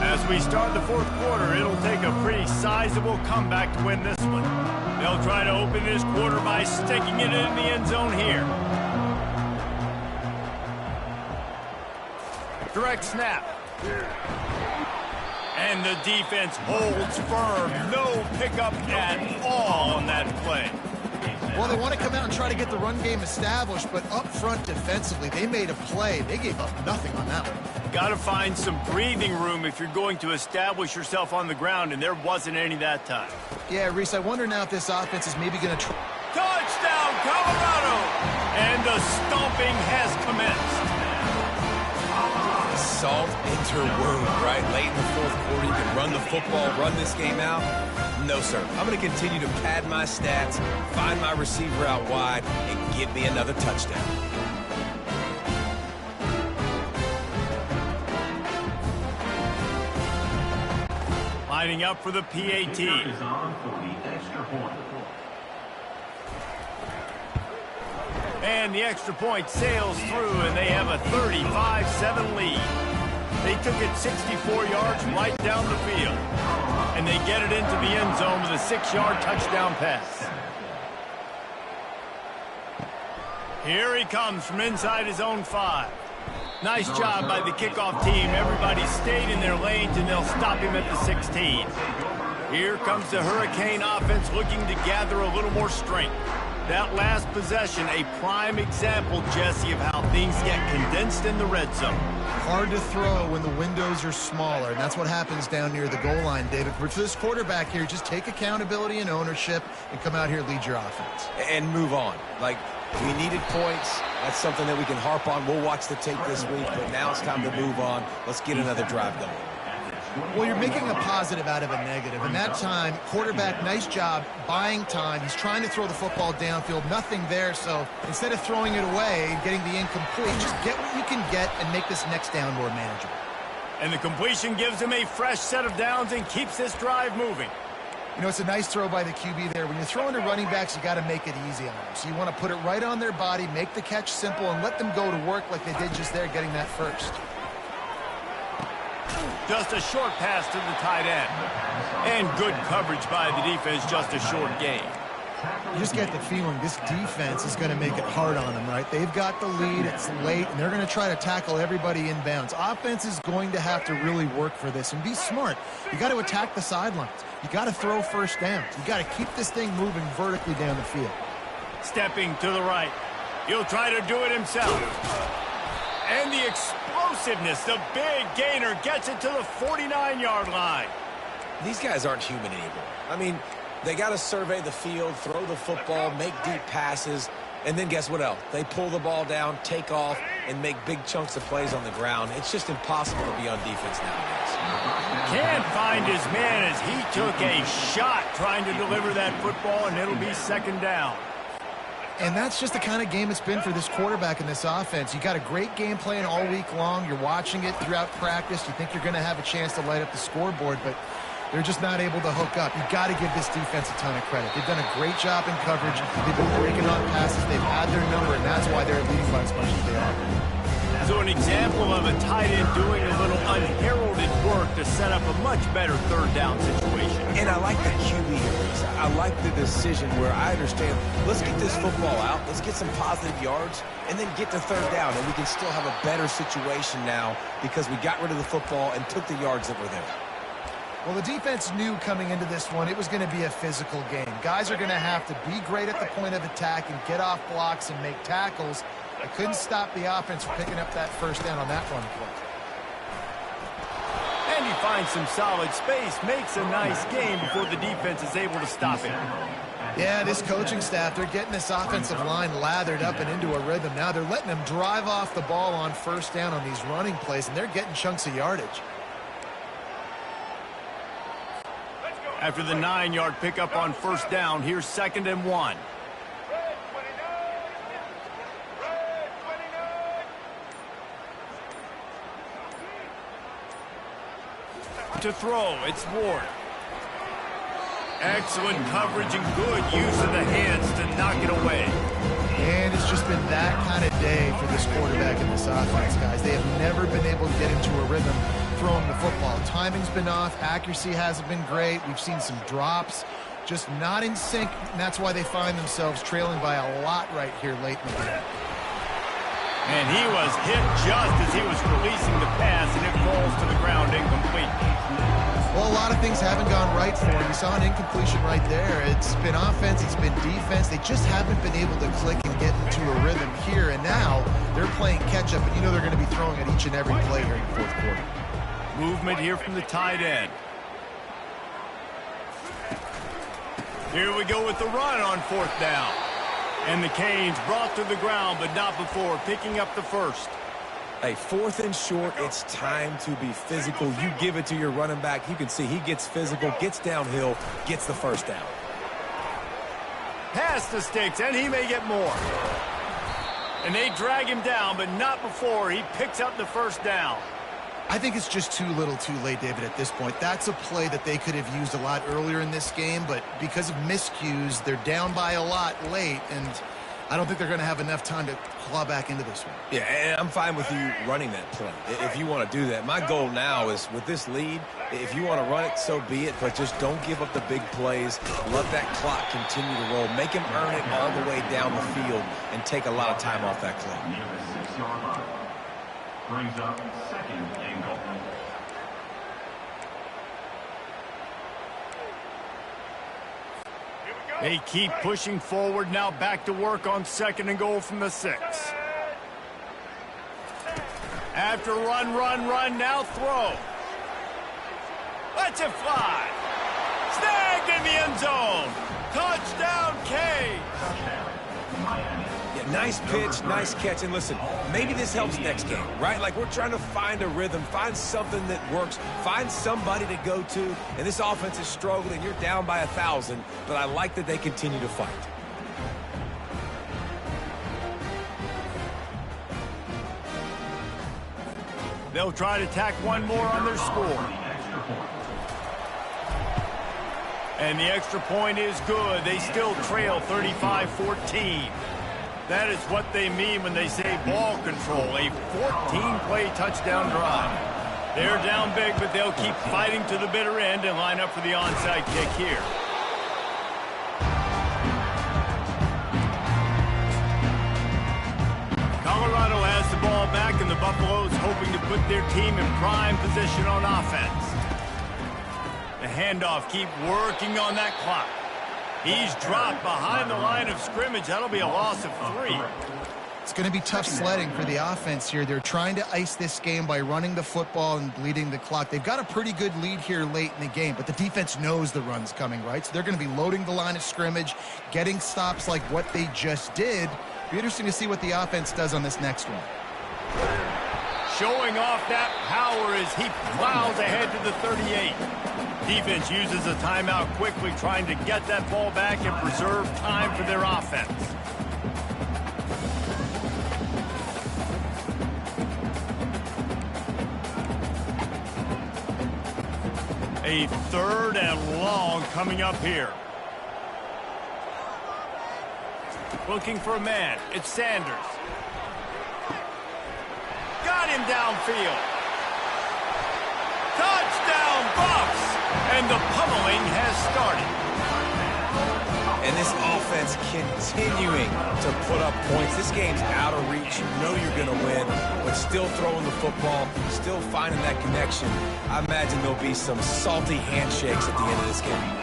As we start the 4th quarter, it'll take a pretty sizable comeback to win this one. They'll try to open this quarter by sticking it in the end zone here. Direct snap. And the defense holds firm. No pickup at all on that play. Well, they want to come out and try to get the run game established, but up front defensively, they made a play. They gave up nothing on that one. Got to find some breathing room if you're going to establish yourself on the ground, and there wasn't any that time. Yeah, Reese, I wonder now if this offense is maybe going to try. Touchdown, Colorado! And the stomping has commenced. Salt into wound, right? Late in the 4th quarter, you can run the football, run this game out. No, sir. I'm going to continue to pad my stats, find my receiver out wide, and give me another touchdown. Lining up for the PAT. And the extra point sails through, and they have a 35-7 lead. They took it 64 yards right down the field. And they get it into the end zone with a 6-yard touchdown pass. Here he comes from inside his own 5. Nice job by the kickoff team. Everybody stayed in their lanes, and they'll stop him at the 16. Here comes the Hurricane offense looking to gather a little more strength. That last possession, a prime example, Jesse, of how things get condensed in the red zone. Hard to throw when the windows are smaller, and that's what happens down near the goal line, David. But for this quarterback here, just take accountability and ownership and come out here and lead your offense. And move on. Like, we needed points. That's something that we can harp on. We'll watch the tape this week, but now it's time to move on. Let's get another drive going. Well, you're making a positive out of a negative. And that time, quarterback, nice job buying time. He's trying to throw the football downfield. Nothing there. So instead of throwing it away and getting the incomplete, just get what you can get and make this next down more manageable. And the completion gives him a fresh set of downs and keeps this drive moving. You know, it's a nice throw by the QB there. When you're throwing to running backs, you got to make it easy on them. So you want to put it right on their body, make the catch simple, and let them go to work like they did just there, getting that first. Just a short pass to the tight end. And good coverage by the defense, just a short gain. You just get the feeling this defense is going to make it hard on them, right? They've got the lead, it's late, and they're going to try to tackle everybody inbounds. Offense is going to have to really work for this and be smart. You got to attack the sidelines. You got to throw first downs. You got to keep this thing moving vertically down the field. Stepping to the right. He'll try to do it himself. And the explosiveness, the big gainer gets it to the 49-yard line. These guys aren't human anymore. I mean, they got to survey the field, throw the football, make deep passes, and then guess what else? They pull the ball down, take off, and make big chunks of plays on the ground. It's just impossible to be on defense nowadays. Can't find his man as he took a shot trying to deliver that football, and it'll be second down. And that's just the kind of game it's been for this quarterback in this offense. You got a great game plan all week long. You're watching it throughout practice. You think you're going to have a chance to light up the scoreboard, but they're just not able to hook up. You got to give this defense a ton of credit. They've done a great job in coverage. They've been breaking on passes. They've had their number, and that's why they're leading by as much as they are. So an example of a tight end doing a little unheralded work to set up a much better third down situation. And I like the QB here. I like the decision where I understand, let's get this football out, let's get some positive yards, and then get to third down, and we can still have a better situation now because we got rid of the football and took the yards that were there. Well, the defense knew coming into this one it was going to be a physical game. Guys are going to have to be great at the point of attack and get off blocks and make tackles. They couldn't stop the offense from picking up that first down on that run play. And he finds some solid space, makes a nice game before the defense is able to stop it. Yeah, this coaching staff, they're getting this offensive line lathered up and into a rhythm. Now they're letting them drive off the ball on first down on these running plays, and they're getting chunks of yardage. After the 9-yard pickup on first down, here's 2nd and 1. To throw, it's Ward. Excellent coverage and good use of the hands to knock it away. And it's just been that kind of day for this quarterback in this offense, guys. They have never been able to get into a rhythm throwing the football. Timing's been off. Accuracy hasn't been great. We've seen some drops. Just not in sync, and that's why they find themselves trailing by a lot right here late in the game. And he was hit just as he was releasing the pass, and it falls to the ground incomplete. Well, a lot of things haven't gone right for him. You saw an incompletion right there. It's been offense, it's been defense. They just haven't been able to click and get into a rhythm here, and now they're playing catch-up, and you know they're going to be throwing at each and every play here in the fourth quarter. Movement here from the tight end. Here we go with the run on 4th down. And the Canes brought to the ground, but not before picking up the first. Hey, 4th and short, it's time to be physical. You give it to your running back. You can see he gets physical, gets downhill, gets the first down. Pass the sticks, and he may get more. And they drag him down, but not before he picks up the first down. I think it's just too little too late, David, at this point. That's a play that they could have used a lot earlier in this game, but because of miscues, they're down by a lot late, and I don't think they're going to have enough time to claw back into this one. Yeah, and I'm fine with you running that play if you want to do that. My goal now is with this lead, if you want to run it, so be it, but just don't give up the big plays. Let that clock continue to roll. Make him earn it all the way down the field and take a lot of time off that clock. Near the 6-yard line. Brings up 2nd and goal. Here we go. They keep pushing forward, now back to work on 2nd and goal from the 6. After run, now throw. Let's it fly. Snagged in the end zone. Touchdown, K. Yeah, nice pitch, nice catch. And listen, maybe this helps next game, right? Like we're trying to find a rhythm, find something that works, find somebody to go to. And this offense is struggling. You're down by 1,000, but I like that they continue to fight. They'll try to tack one more on their score. And the extra point is good. They still trail 35-14. That is what they mean when they say ball control. A 14-play touchdown drive. They're down big, but they'll keep fighting to the bitter end and line up for the onside kick here. Colorado has the ball back, and the Buffaloes hoping to put their team in prime position on offense. The handoff, keep working on that clock. He's dropped behind the line of scrimmage. That'll be a loss of 3. It's going to be tough sledding for the offense here. They're trying to ice this game by running the football and bleeding the clock. They've got a pretty good lead here late in the game, but the defense knows the run's coming, right? So they're going to be loading the line of scrimmage, getting stops like what they just did. Be interesting to see what the offense does on this next one. Showing off that power as he plows ahead to the 38. Defense uses a timeout quickly, trying to get that ball back and preserve time for their offense. A 3rd and long coming up here. Looking for a man. It's Sanders. Got him downfield. Touchdown, Buffs! And the pummeling has started. And this offense continuing to put up points. This game's out of reach. You know you're going to win, but still throwing the football, still finding that connection. I imagine there'll be some salty handshakes at the end of this game.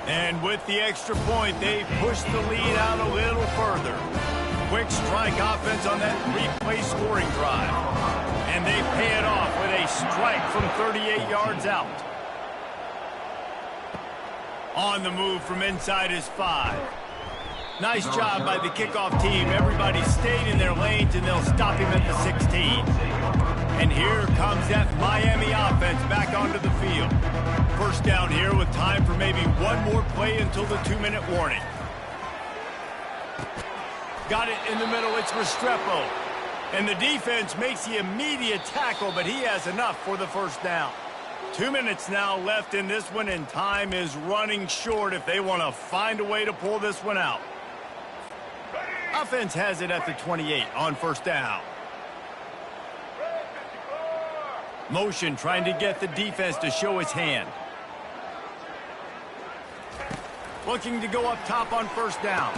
And with the extra point, they push the lead out a little further. Quick strike offense on that 3-play scoring drive. And they pay it off with a strike from 38 yards out. On the move from inside his 5. Nice job by the kickoff team. Everybody stayed in their lanes, and they'll stop him at the 16. And here comes that Miami offense back onto the field. First down here with time for maybe one more play until the 2-minute warning. Got it in the middle. It's Restrepo. And the defense makes the immediate tackle, but he has enough for the first down. 2 minutes now left in this one, and time is running short if they want to find a way to pull this one out. Offense has it at the 28 on first down. Motion trying to get the defense to show his hand. Looking to go up top on first down.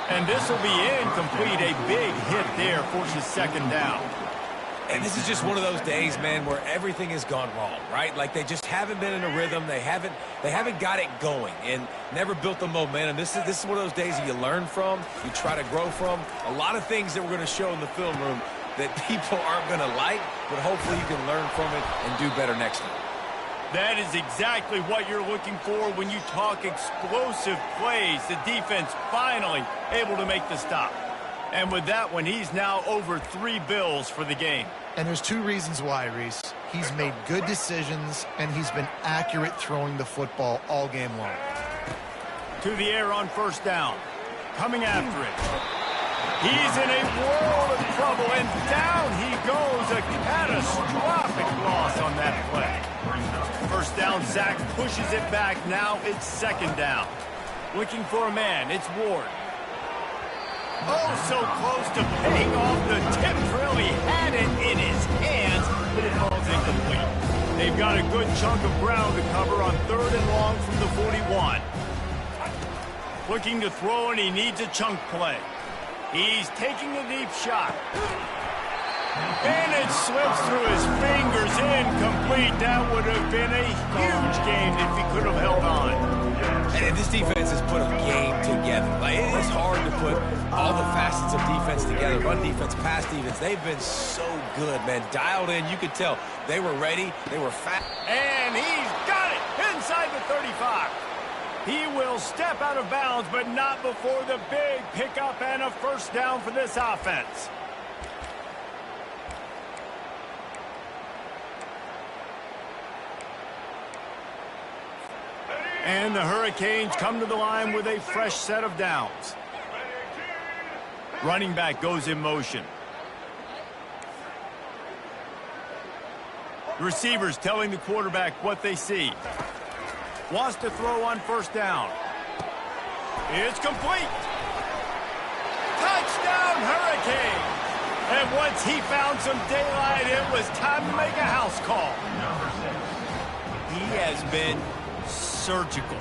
And this will be incomplete. A big hit there forces 2nd down. And this is just one of those days, man, where everything has gone wrong, right? Like they just haven't been in a rhythm. They haven't got it going and never built the momentum. This is one of those days that you learn from, you try to grow from. A lot of things that we're going to show in the film room that people aren't going to like, but hopefully you can learn from it and do better next time. That is exactly what you're looking for when you talk explosive plays. The defense finally able to make the stop. And with that one, he's now over 3 bills for the game. And there's 2 reasons why, Reese. He's made good decisions, and he's been accurate throwing the football all game long. To the air on first down. Coming after it. He's in a world of trouble, and down he goes. A catastrophic loss on that play. First down, Zach pushes it back. Now it's 2nd down. Looking for a man. It's Ward. Oh, so close to paying off the tip drill. He had it in his hands, but it falls incomplete. They've got a good chunk of ground to cover on 3rd and long from the 41. Looking to throw, and he needs a chunk play. He's taking a deep shot. And it slips through his fingers, incomplete. That would have been a huge game if he could have held on. And this defense has put a game together. Like, it is hard to put all the facets of defense together. Run defense, pass defense. They've been so good, man. Dialed in. You could tell they were ready. They were fast. And he's got it inside the 35. He will step out of bounds, but not before the big pickup and a first down for this offense. And the Hurricanes come to the line with a fresh set of downs. Running back goes in motion. Receivers telling the quarterback what they see. Wants to throw on first down. It's complete. Touchdown, Hurricanes. And once he found some daylight, it was time to make a house call. He has been surgical,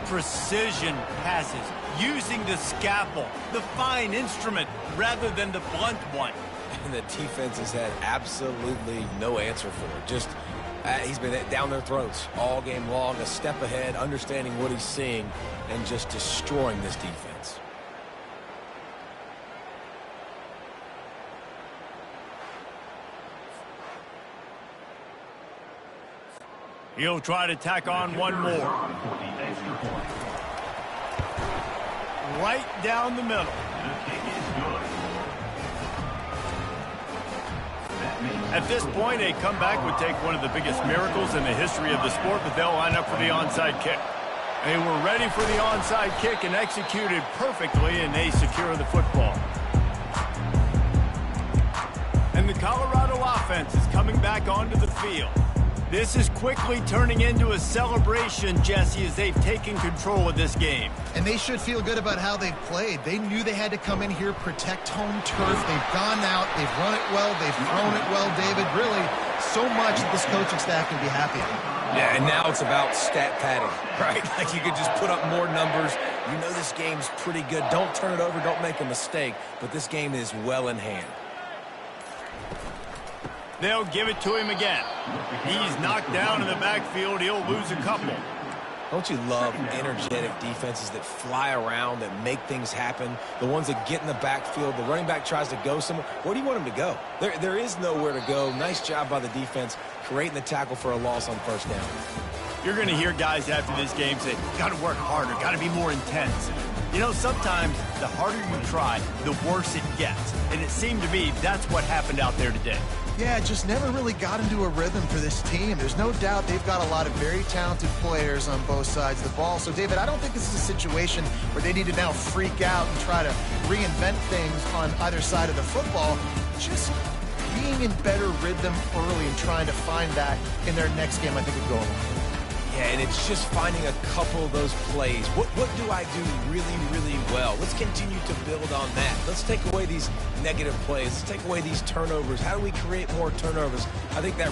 precision passes, using the scalpel, the fine instrument, rather than the blunt one. And the defense has had absolutely no answer for it. Just, he's been down their throats all game long, a step ahead, understanding what he's seeing, and just destroying this defense. He'll try to tack on one more. Right down the middle. At this point, a comeback would take one of the biggest miracles in the history of the sport, but they'll line up for the onside kick. They were ready for the onside kick and executed perfectly, and they secure the football. And the Colorado offense is coming back onto the field. This is quickly turning into a celebration, Jesse, as they've taken control of this game. And they should feel good about how they've played. They knew they had to come in here, protect home turf. They've gone out, they've run it well, they've thrown it well, David. Really, so much that this coaching staff can be happy. Yeah, and now it's about stat padding, right? Like, you could just put up more numbers. You know this game's pretty good. Don't turn it over, don't make a mistake. But this game is well in hand. They'll give it to him again. He's knocked down in the backfield. He'll lose a couple. Don't you love energetic defenses that fly around, that make things happen? The ones that get in the backfield, the running back tries to go somewhere. Where do you want him to go? There is nowhere to go. Nice job by the defense, creating the tackle for a loss on first down. You're going to hear guys after this game say, got to work harder, got to be more intense. You know, sometimes the harder you try, the worse it gets. And it seemed to me that's what happened out there today. Yeah, just never really got into a rhythm for this team. There's no doubt they've got a lot of very talented players on both sides of the ball. So, David, I don't think this is a situation where they need to now freak out and try to reinvent things on either side of the football. Just being in better rhythm early and trying to find that in their next game, I think would go a long way. Yeah, and it's just finding a couple of those plays. What do I do really, really well? Let's continue to build on that. Let's take away these negative plays. Let's take away these turnovers. How do we create more turnovers? I think that